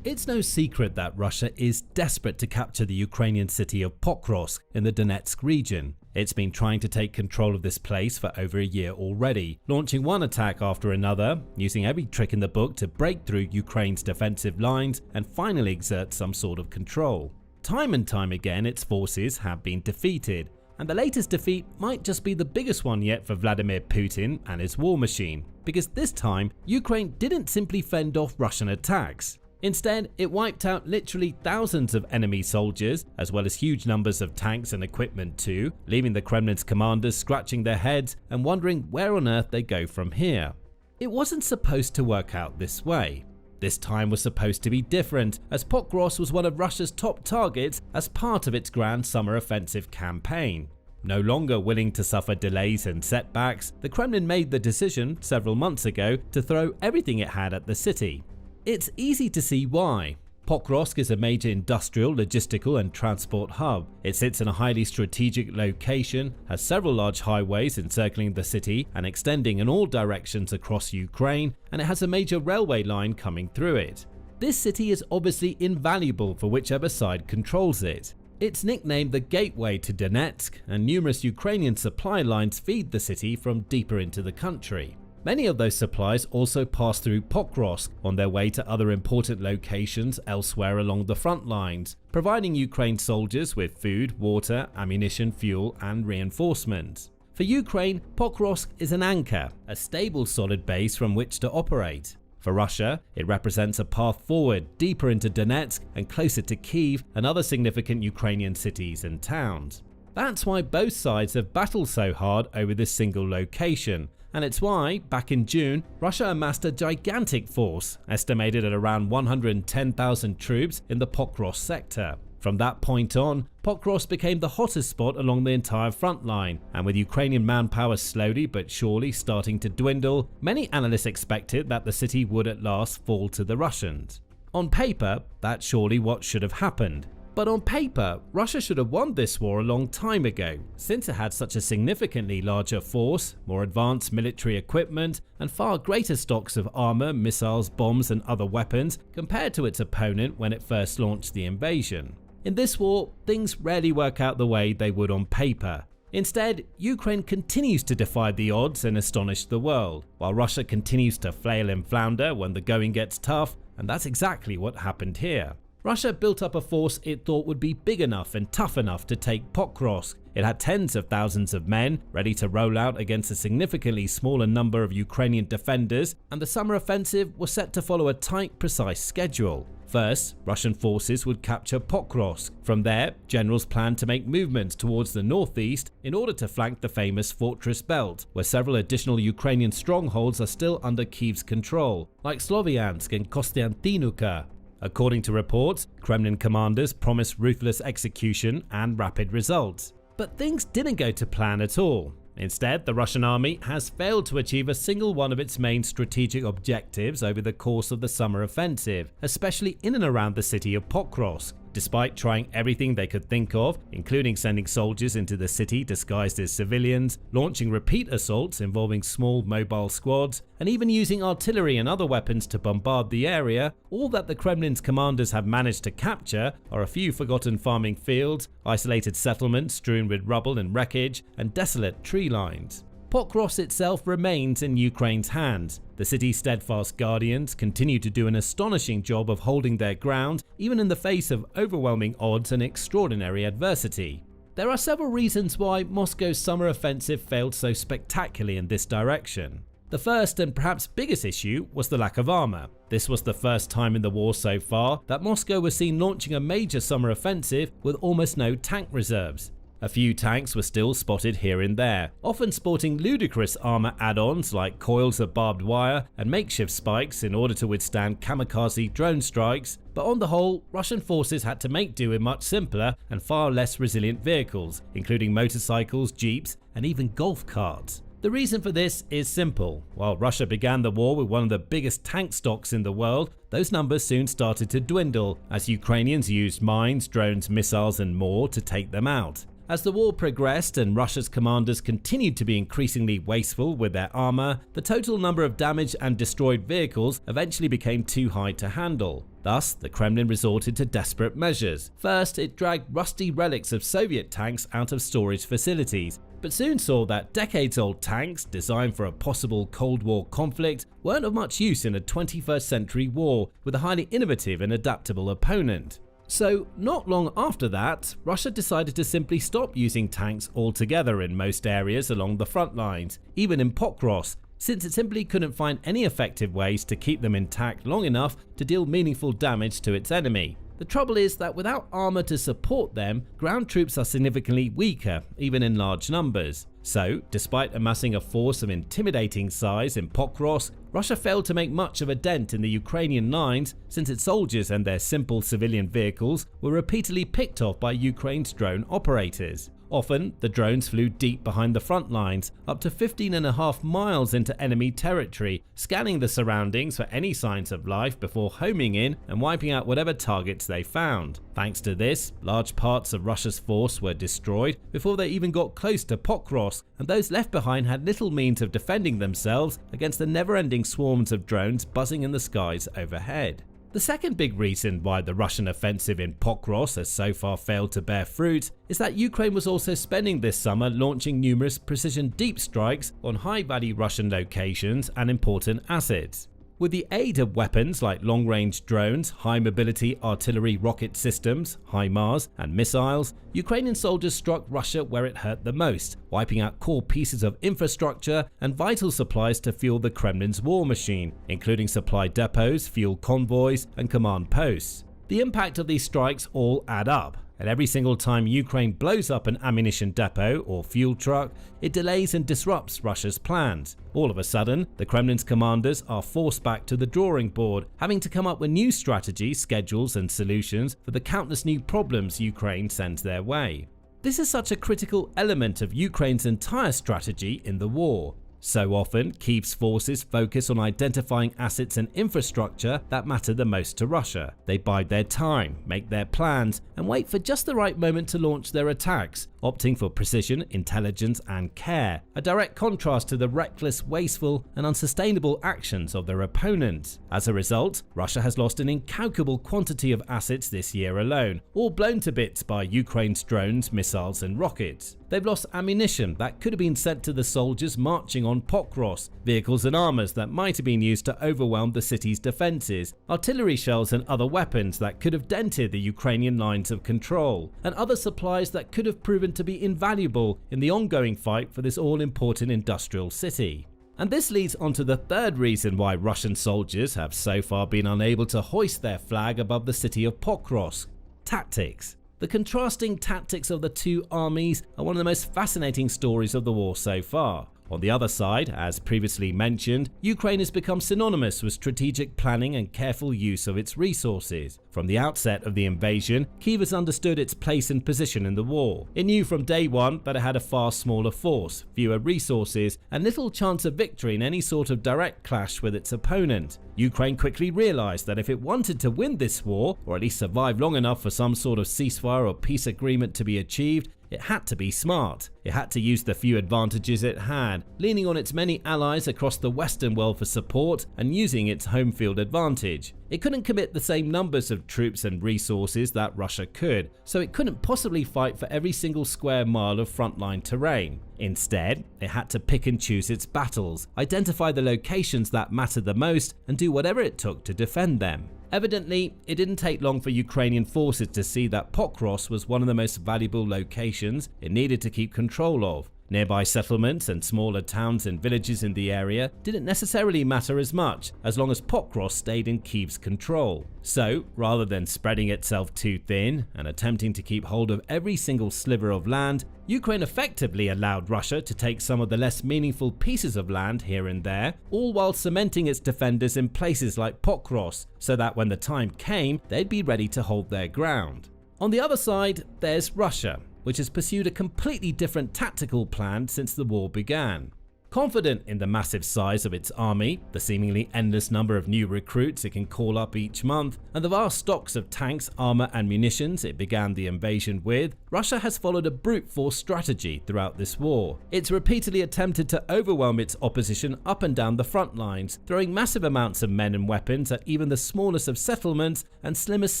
It's no secret that Russia is desperate to capture the Ukrainian city of Pokrovsk in the Donetsk region. It's been trying to take control of this place for over a year already, launching one attack after another, using every trick in the book to break through Ukraine's defensive lines and finally exert some sort of control. Time and time again, its forces have been defeated, and the latest defeat might just be the biggest one yet for Vladimir Putin and his war machine, because this time, Ukraine didn't simply fend off Russian attacks. Instead, it wiped out literally thousands of enemy soldiers, as well as huge numbers of tanks and equipment too, leaving the Kremlin's commanders scratching their heads and wondering where on earth they go from here. It wasn't supposed to work out this way. This time was supposed to be different, as Pokrovsk was one of Russia's top targets as part of its grand summer offensive campaign. No longer willing to suffer delays and setbacks, the Kremlin made the decision several months ago to throw everything it had at the city. It's easy to see why. Pokrovsk is a major industrial, logistical and transport hub. It sits in a highly strategic location, has several large highways encircling the city and extending in all directions across Ukraine, and it has a major railway line coming through it. This city is obviously invaluable for whichever side controls it. It's nicknamed the Gateway to Donetsk, and numerous Ukrainian supply lines feed the city from deeper into the country. Many of those supplies also pass through Pokrovsk on their way to other important locations elsewhere along the front lines, providing Ukraine soldiers with food, water, ammunition, fuel, and reinforcements. For Ukraine, Pokrovsk is an anchor, a stable solid base from which to operate. For Russia, it represents a path forward deeper into Donetsk and closer to Kyiv and other significant Ukrainian cities and towns. That's why both sides have battled so hard over this single location. And it's why, back in June, Russia amassed a gigantic force, estimated at around 110,000 troops in the Pokrovsk sector. From that point on, Pokrovsk became the hottest spot along the entire front line, and with Ukrainian manpower slowly but surely starting to dwindle, many analysts expected that the city would at last fall to the Russians. On paper, that's surely what should have happened. But on paper, Russia should have won this war a long time ago, since it had such a significantly larger force, more advanced military equipment, and far greater stocks of armor, missiles, bombs, and other weapons compared to its opponent when it first launched the invasion. In this war, things rarely work out the way they would on paper. Instead, Ukraine continues to defy the odds and astonish the world, while Russia continues to flail and flounder when the going gets tough, and that's exactly what happened here. Russia built up a force it thought would be big enough and tough enough to take Pokrovsk. It had tens of thousands of men ready to roll out against a significantly smaller number of Ukrainian defenders, and the summer offensive was set to follow a tight, precise schedule. First, Russian forces would capture Pokrovsk. From there, generals planned to make movements towards the northeast in order to flank the famous Fortress Belt, where several additional Ukrainian strongholds are still under Kyiv's control, like Sloviansk and Kostiantynivka. According to reports, Kremlin commanders promised ruthless execution and rapid results. But things didn't go to plan at all. Instead, the Russian army has failed to achieve a single one of its main strategic objectives over the course of the summer offensive, especially in and around the city of Pokrovsk. Despite trying everything they could think of, including sending soldiers into the city disguised as civilians, launching repeat assaults involving small mobile squads, and even using artillery and other weapons to bombard the area, all that the Kremlin's commanders have managed to capture are a few forgotten farming fields, isolated settlements strewn with rubble and wreckage, and desolate tree lines. Pokrovsk itself remains in Ukraine's hands. The city's steadfast guardians continue to do an astonishing job of holding their ground, even in the face of overwhelming odds and extraordinary adversity. There are several reasons why Moscow's summer offensive failed so spectacularly in this direction. The first and perhaps biggest issue was the lack of armor. This was the first time in the war so far that Moscow was seen launching a major summer offensive with almost no tank reserves. A few tanks were still spotted here and there, often sporting ludicrous armor add-ons like coils of barbed wire and makeshift spikes in order to withstand kamikaze drone strikes, but on the whole, Russian forces had to make do with much simpler and far less resilient vehicles, including motorcycles, jeeps, and even golf carts. The reason for this is simple. While Russia began the war with one of the biggest tank stocks in the world, those numbers soon started to dwindle as Ukrainians used mines, drones, missiles, and more to take them out. As the war progressed and Russia's commanders continued to be increasingly wasteful with their armor, the total number of damaged and destroyed vehicles eventually became too high to handle. Thus, the Kremlin resorted to desperate measures. First, it dragged rusty relics of Soviet tanks out of storage facilities, but soon saw that decades-old tanks, designed for a possible Cold War conflict, weren't of much use in a 21st century war with a highly innovative and adaptable opponent. So, not long after that, Russia decided to simply stop using tanks altogether in most areas along the front lines, even in Pokrovsk, since it simply couldn't find any effective ways to keep them intact long enough to deal meaningful damage to its enemy. The trouble is that without armor to support them, ground troops are significantly weaker, even in large numbers. So, despite amassing a force of intimidating size in Pokrovsk, Russia failed to make much of a dent in the Ukrainian lines since its soldiers and their simple civilian vehicles were repeatedly picked off by Ukraine's drone operators. Often, the drones flew deep behind the front lines, up to 15.5 miles into enemy territory, scanning the surroundings for any signs of life before homing in and wiping out whatever targets they found. Thanks to this, large parts of Russia's force were destroyed before they even got close to Pokrovsk, and those left behind had little means of defending themselves against the never-ending swarms of drones buzzing in the skies overhead. The second big reason why the Russian offensive in Pokrovsk has so far failed to bear fruit is that Ukraine was also spending this summer launching numerous precision deep strikes on high-value Russian locations and important assets. With the aid of weapons like long-range drones, high-mobility artillery rocket systems, HIMARS, and missiles, Ukrainian soldiers struck Russia where it hurt the most, wiping out core pieces of infrastructure and vital supplies to fuel the Kremlin's war machine, including supply depots, fuel convoys, and command posts. The impact of these strikes all add up. And every single time Ukraine blows up an ammunition depot or fuel truck, it delays and disrupts Russia's plans. All of a sudden, the Kremlin's commanders are forced back to the drawing board, having to come up with new strategies, schedules, and solutions for the countless new problems Ukraine sends their way. This is such a critical element of Ukraine's entire strategy in the war. So often, Kyiv's forces focus on identifying assets and infrastructure that matter the most to Russia. They bide their time, make their plans, and wait for just the right moment to launch their attacks, opting for precision, intelligence, and care, a direct contrast to the reckless, wasteful, and unsustainable actions of their opponents. As a result, Russia has lost an incalculable quantity of assets this year alone, all blown to bits by Ukraine's drones, missiles, and rockets. They've lost ammunition that could have been sent to the soldiers marching on Pokrovsk, vehicles and armors that might have been used to overwhelm the city's defenses, artillery shells and other weapons that could have dented the Ukrainian lines of control, and other supplies that could have proven to be invaluable in the ongoing fight for this all-important industrial city. And this leads on to the third reason why Russian soldiers have so far been unable to hoist their flag above the city of Pokrovsk: tactics. The contrasting tactics of the two armies are one of the most fascinating stories of the war so far. On the other side, as previously mentioned, Ukraine has become synonymous with strategic planning and careful use of its resources. From the outset of the invasion, Kyiv has understood its place and position in the war. It knew from day one that it had a far smaller force, fewer resources, and little chance of victory in any sort of direct clash with its opponent. Ukraine quickly realized that if it wanted to win this war, or at least survive long enough for some sort of ceasefire or peace agreement to be achieved, it had to be smart. It had to use the few advantages it had, leaning on its many allies across the Western world for support and using its home field advantage. It couldn't commit the same numbers of troops and resources that Russia could, so it couldn't possibly fight for every single square mile of frontline terrain. Instead, it had to pick and choose its battles, identify the locations that mattered the most, and do whatever it took to defend them. Evidently, it didn't take long for Ukrainian forces to see that Pokrovsk was one of the most valuable locations it needed to keep control of. Nearby settlements and smaller towns and villages in the area didn't necessarily matter as much, as long as Pokrovsk stayed in Kyiv's control. So, rather than spreading itself too thin and attempting to keep hold of every single sliver of land, Ukraine effectively allowed Russia to take some of the less meaningful pieces of land here and there, all while cementing its defenders in places like Pokrovsk, so that when the time came, they'd be ready to hold their ground. On the other side, there's Russia, which has pursued a completely different tactical plan since the war began. Confident in the massive size of its army, the seemingly endless number of new recruits it can call up each month, and the vast stocks of tanks, armor, and munitions it began the invasion with, Russia has followed a brute force strategy throughout this war. It's repeatedly attempted to overwhelm its opposition up and down the front lines, throwing massive amounts of men and weapons at even the smallest of settlements and slimmest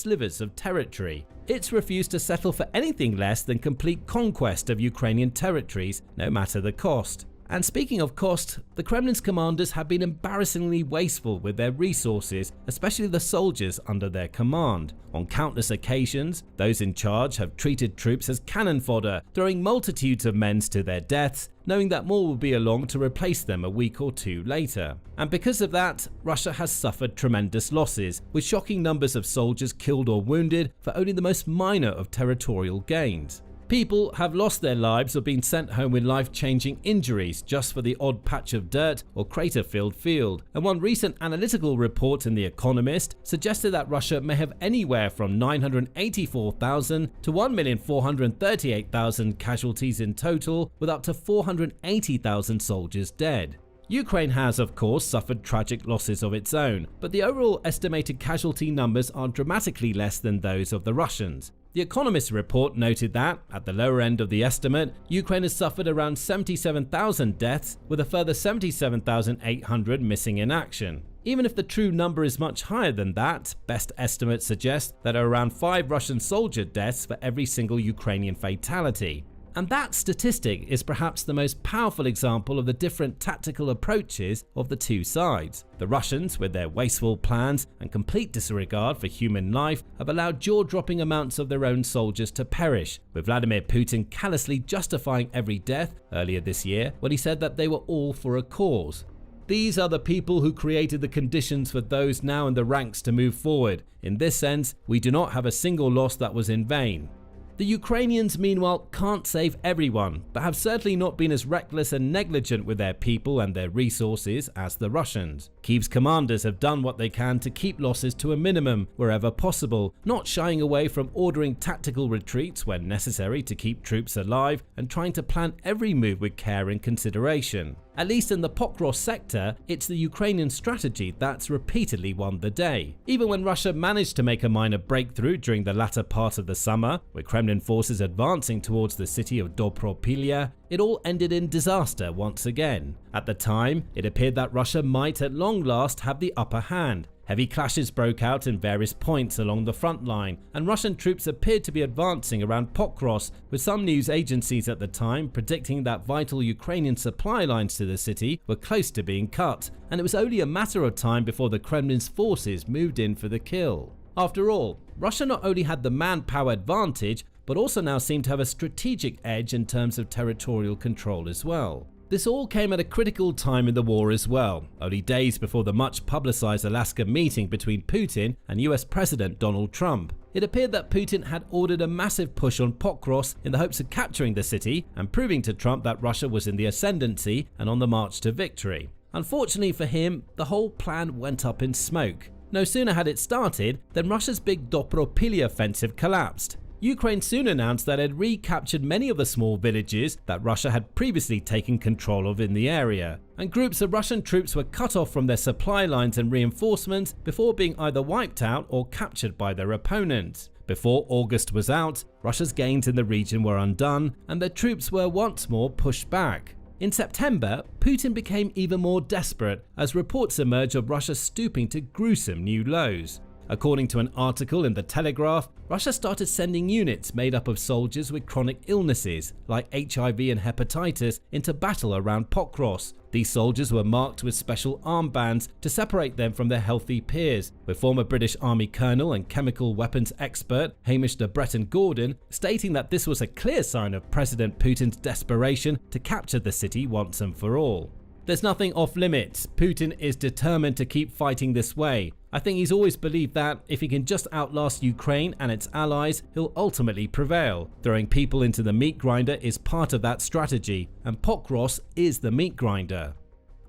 slivers of territory. It's refused to settle for anything less than complete conquest of Ukrainian territories, no matter the cost. And speaking of cost, the Kremlin's commanders have been embarrassingly wasteful with their resources, especially the soldiers under their command. On countless occasions, those in charge have treated troops as cannon fodder, throwing multitudes of men to their deaths, knowing that more will be along to replace them a week or two later. And because of that, Russia has suffered tremendous losses, with shocking numbers of soldiers killed or wounded for only the most minor of territorial gains. People have lost their lives or been sent home with life-changing injuries just for the odd patch of dirt or crater-filled field. And one recent analytical report in The Economist suggested that Russia may have anywhere from 984,000 to 1,438,000 casualties in total, with up to 480,000 soldiers dead. Ukraine has, of course, suffered tragic losses of its own, but the overall estimated casualty numbers are dramatically less than those of the Russians. The Economist report noted that, at the lower end of the estimate, Ukraine has suffered around 77,000 deaths, with a further 77,800 missing in action. Even if the true number is much higher than that, best estimates suggest that there are around 5 Russian soldier deaths for every single Ukrainian fatality. And that statistic is perhaps the most powerful example of the different tactical approaches of the two sides. The Russians, with their wasteful plans and complete disregard for human life, have allowed jaw-dropping amounts of their own soldiers to perish, with Vladimir Putin callously justifying every death earlier this year when he said that they were all for a cause. These are the people who created the conditions for those now in the ranks to move forward. In this sense, we do not have a single loss that was in vain. The Ukrainians, meanwhile, can't save everyone, but have certainly not been as reckless and negligent with their people and their resources as the Russians. Kyiv's commanders have done what they can to keep losses to a minimum wherever possible, not shying away from ordering tactical retreats when necessary to keep troops alive, and trying to plan every move with care and consideration. At least in the Pokrovsk sector, it's the Ukrainian strategy that's repeatedly won the day. Even when Russia managed to make a minor breakthrough during the latter part of the summer, with Kremlin forces advancing towards the city of Dobropilya, it all ended in disaster once again. At the time, it appeared that Russia might at long last have the upper hand. Heavy clashes broke out in various points along the front line, and Russian troops appeared to be advancing around Pokrovsk, with some news agencies at the time predicting that vital Ukrainian supply lines to the city were close to being cut, and it was only a matter of time before the Kremlin's forces moved in for the kill. After all, Russia not only had the manpower advantage, but also now seemed to have a strategic edge in terms of territorial control as well. This all came at a critical time in the war as well, only days before the much publicized Alaska meeting between Putin and US President Donald Trump. It appeared that Putin had ordered a massive push on Pokros in the hopes of capturing the city and proving to Trump that Russia was in the ascendancy and on the march to victory. Unfortunately for him, the whole plan went up in smoke. No sooner had it started than Russia's big Dobropilya offensive collapsed. Ukraine soon announced that it had recaptured many of the small villages that Russia had previously taken control of in the area, and groups of Russian troops were cut off from their supply lines and reinforcements before being either wiped out or captured by their opponents. Before August was out, Russia's gains in the region were undone and their troops were once more pushed back. In September, Putin became even more desperate as reports emerged of Russia stooping to gruesome new lows. According to an article in The Telegraph, Russia started sending units made up of soldiers with chronic illnesses like HIV and hepatitis into battle around Pokros. These soldiers were marked with special armbands to separate them from their healthy peers, with former British Army Colonel and chemical weapons expert Hamish de Bretton-Gordon stating that this was a clear sign of President Putin's desperation to capture the city once and for all. There's nothing off limits. Putin is determined to keep fighting this way. I think he's always believed that if he can just outlast Ukraine and its allies, he'll ultimately prevail. Throwing people into the meat grinder is part of that strategy, and Pokros is the meat grinder.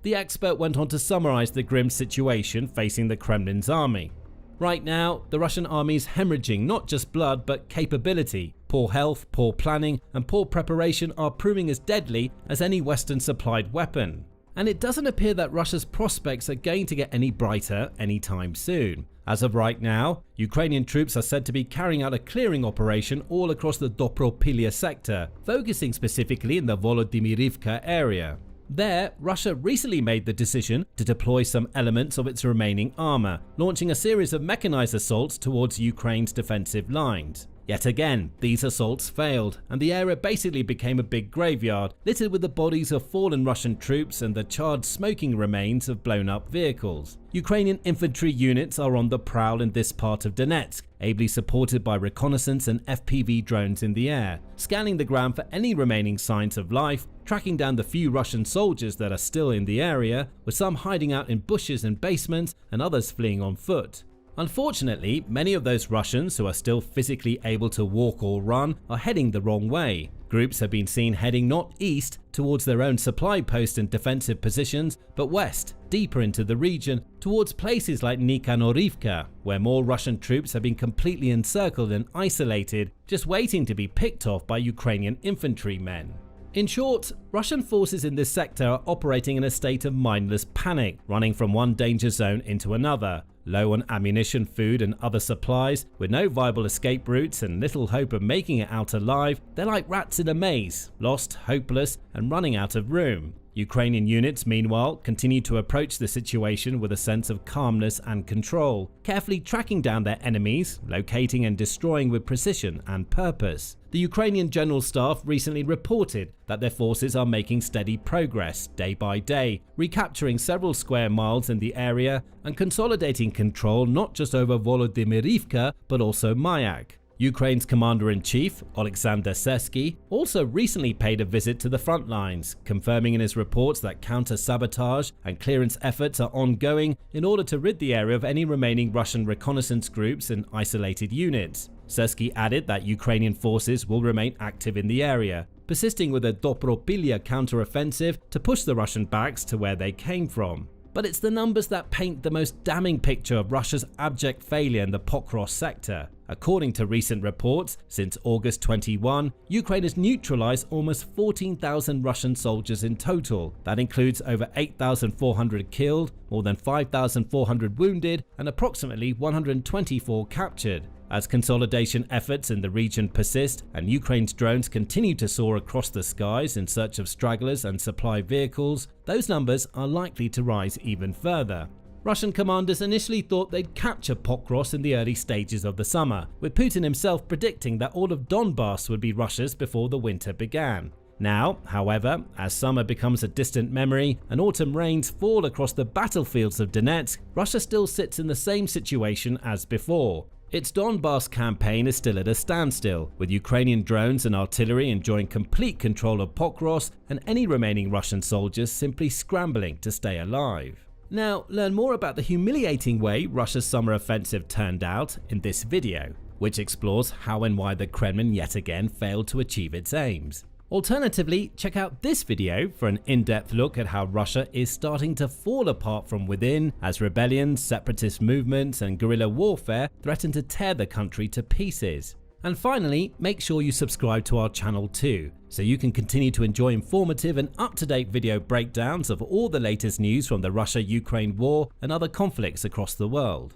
The expert went on to summarize the grim situation facing the Kremlin's army. Right now, the Russian army is hemorrhaging not just blood but capability. Poor health, poor planning, and poor preparation are proving as deadly as any Western supplied weapon. And it doesn't appear that Russia's prospects are going to get any brighter anytime soon. As of right now, Ukrainian troops are said to be carrying out a clearing operation all across the Dobropilya sector, focusing specifically in the Volodymyrivka area. There, Russia recently made the decision to deploy some elements of its remaining armor, launching a series of mechanized assaults towards Ukraine's defensive lines. Yet again, these assaults failed, and the area basically became a big graveyard, littered with the bodies of fallen Russian troops and the charred smoking remains of blown-up vehicles. Ukrainian infantry units are on the prowl in this part of Donetsk, ably supported by reconnaissance and FPV drones in the air, scanning the ground for any remaining signs of life, tracking down the few Russian soldiers that are still in the area, with some hiding out in bushes and basements and others fleeing on foot. Unfortunately, many of those Russians who are still physically able to walk or run are heading the wrong way. Groups have been seen heading not east towards their own supply posts and defensive positions, but west, deeper into the region, towards places like Nikhanorivka, where more Russian troops have been completely encircled and isolated, just waiting to be picked off by Ukrainian infantrymen. In short, Russian forces in this sector are operating in a state of mindless panic, running from one danger zone into another. Low on ammunition, food and other supplies, with no viable escape routes and little hope of making it out alive, they're like rats in a maze, lost, hopeless and running out of room. Ukrainian units, meanwhile, continue to approach the situation with a sense of calmness and control, carefully tracking down their enemies, locating and destroying with precision and purpose. The Ukrainian General Staff recently reported that their forces are making steady progress day by day, recapturing several square miles in the area and consolidating control not just over Volodymyrivka but also Mayak. Ukraine's Commander-in-Chief, Oleksandr Syrsky, also recently paid a visit to the front lines, confirming in his reports that counter-sabotage and clearance efforts are ongoing in order to rid the area of any remaining Russian reconnaissance groups and isolated units. Syrsky added that Ukrainian forces will remain active in the area, persisting with a Dobropilya counter-offensive to push the Russian backs to where they came from. But it's the numbers that paint the most damning picture of Russia's abject failure in the Pokros sector. According to recent reports, since August 21, Ukraine has neutralized almost 14,000 Russian soldiers in total. That includes over 8,400 killed, more than 5,400 wounded, and approximately 124 captured. As consolidation efforts in the region persist and Ukraine's drones continue to soar across the skies in search of stragglers and supply vehicles, those numbers are likely to rise even further. Russian commanders initially thought they'd capture Pokros in the early stages of the summer, with Putin himself predicting that all of Donbass would be Russia's before the winter began. Now, however, as summer becomes a distant memory and autumn rains fall across the battlefields of Donetsk, Russia still sits in the same situation as before. Its Donbas campaign is still at a standstill, with Ukrainian drones and artillery enjoying complete control of Pokros and any remaining Russian soldiers simply scrambling to stay alive. Now, learn more about the humiliating way Russia's summer offensive turned out in this video, which explores how and why the Kremlin yet again failed to achieve its aims. Alternatively, check out this video for an in-depth look at how Russia is starting to fall apart from within as rebellions, separatist movements, and guerrilla warfare threaten to tear the country to pieces. And finally, make sure you subscribe to our channel too, so you can continue to enjoy informative and up-to-date video breakdowns of all the latest news from the Russia-Ukraine war and other conflicts across the world.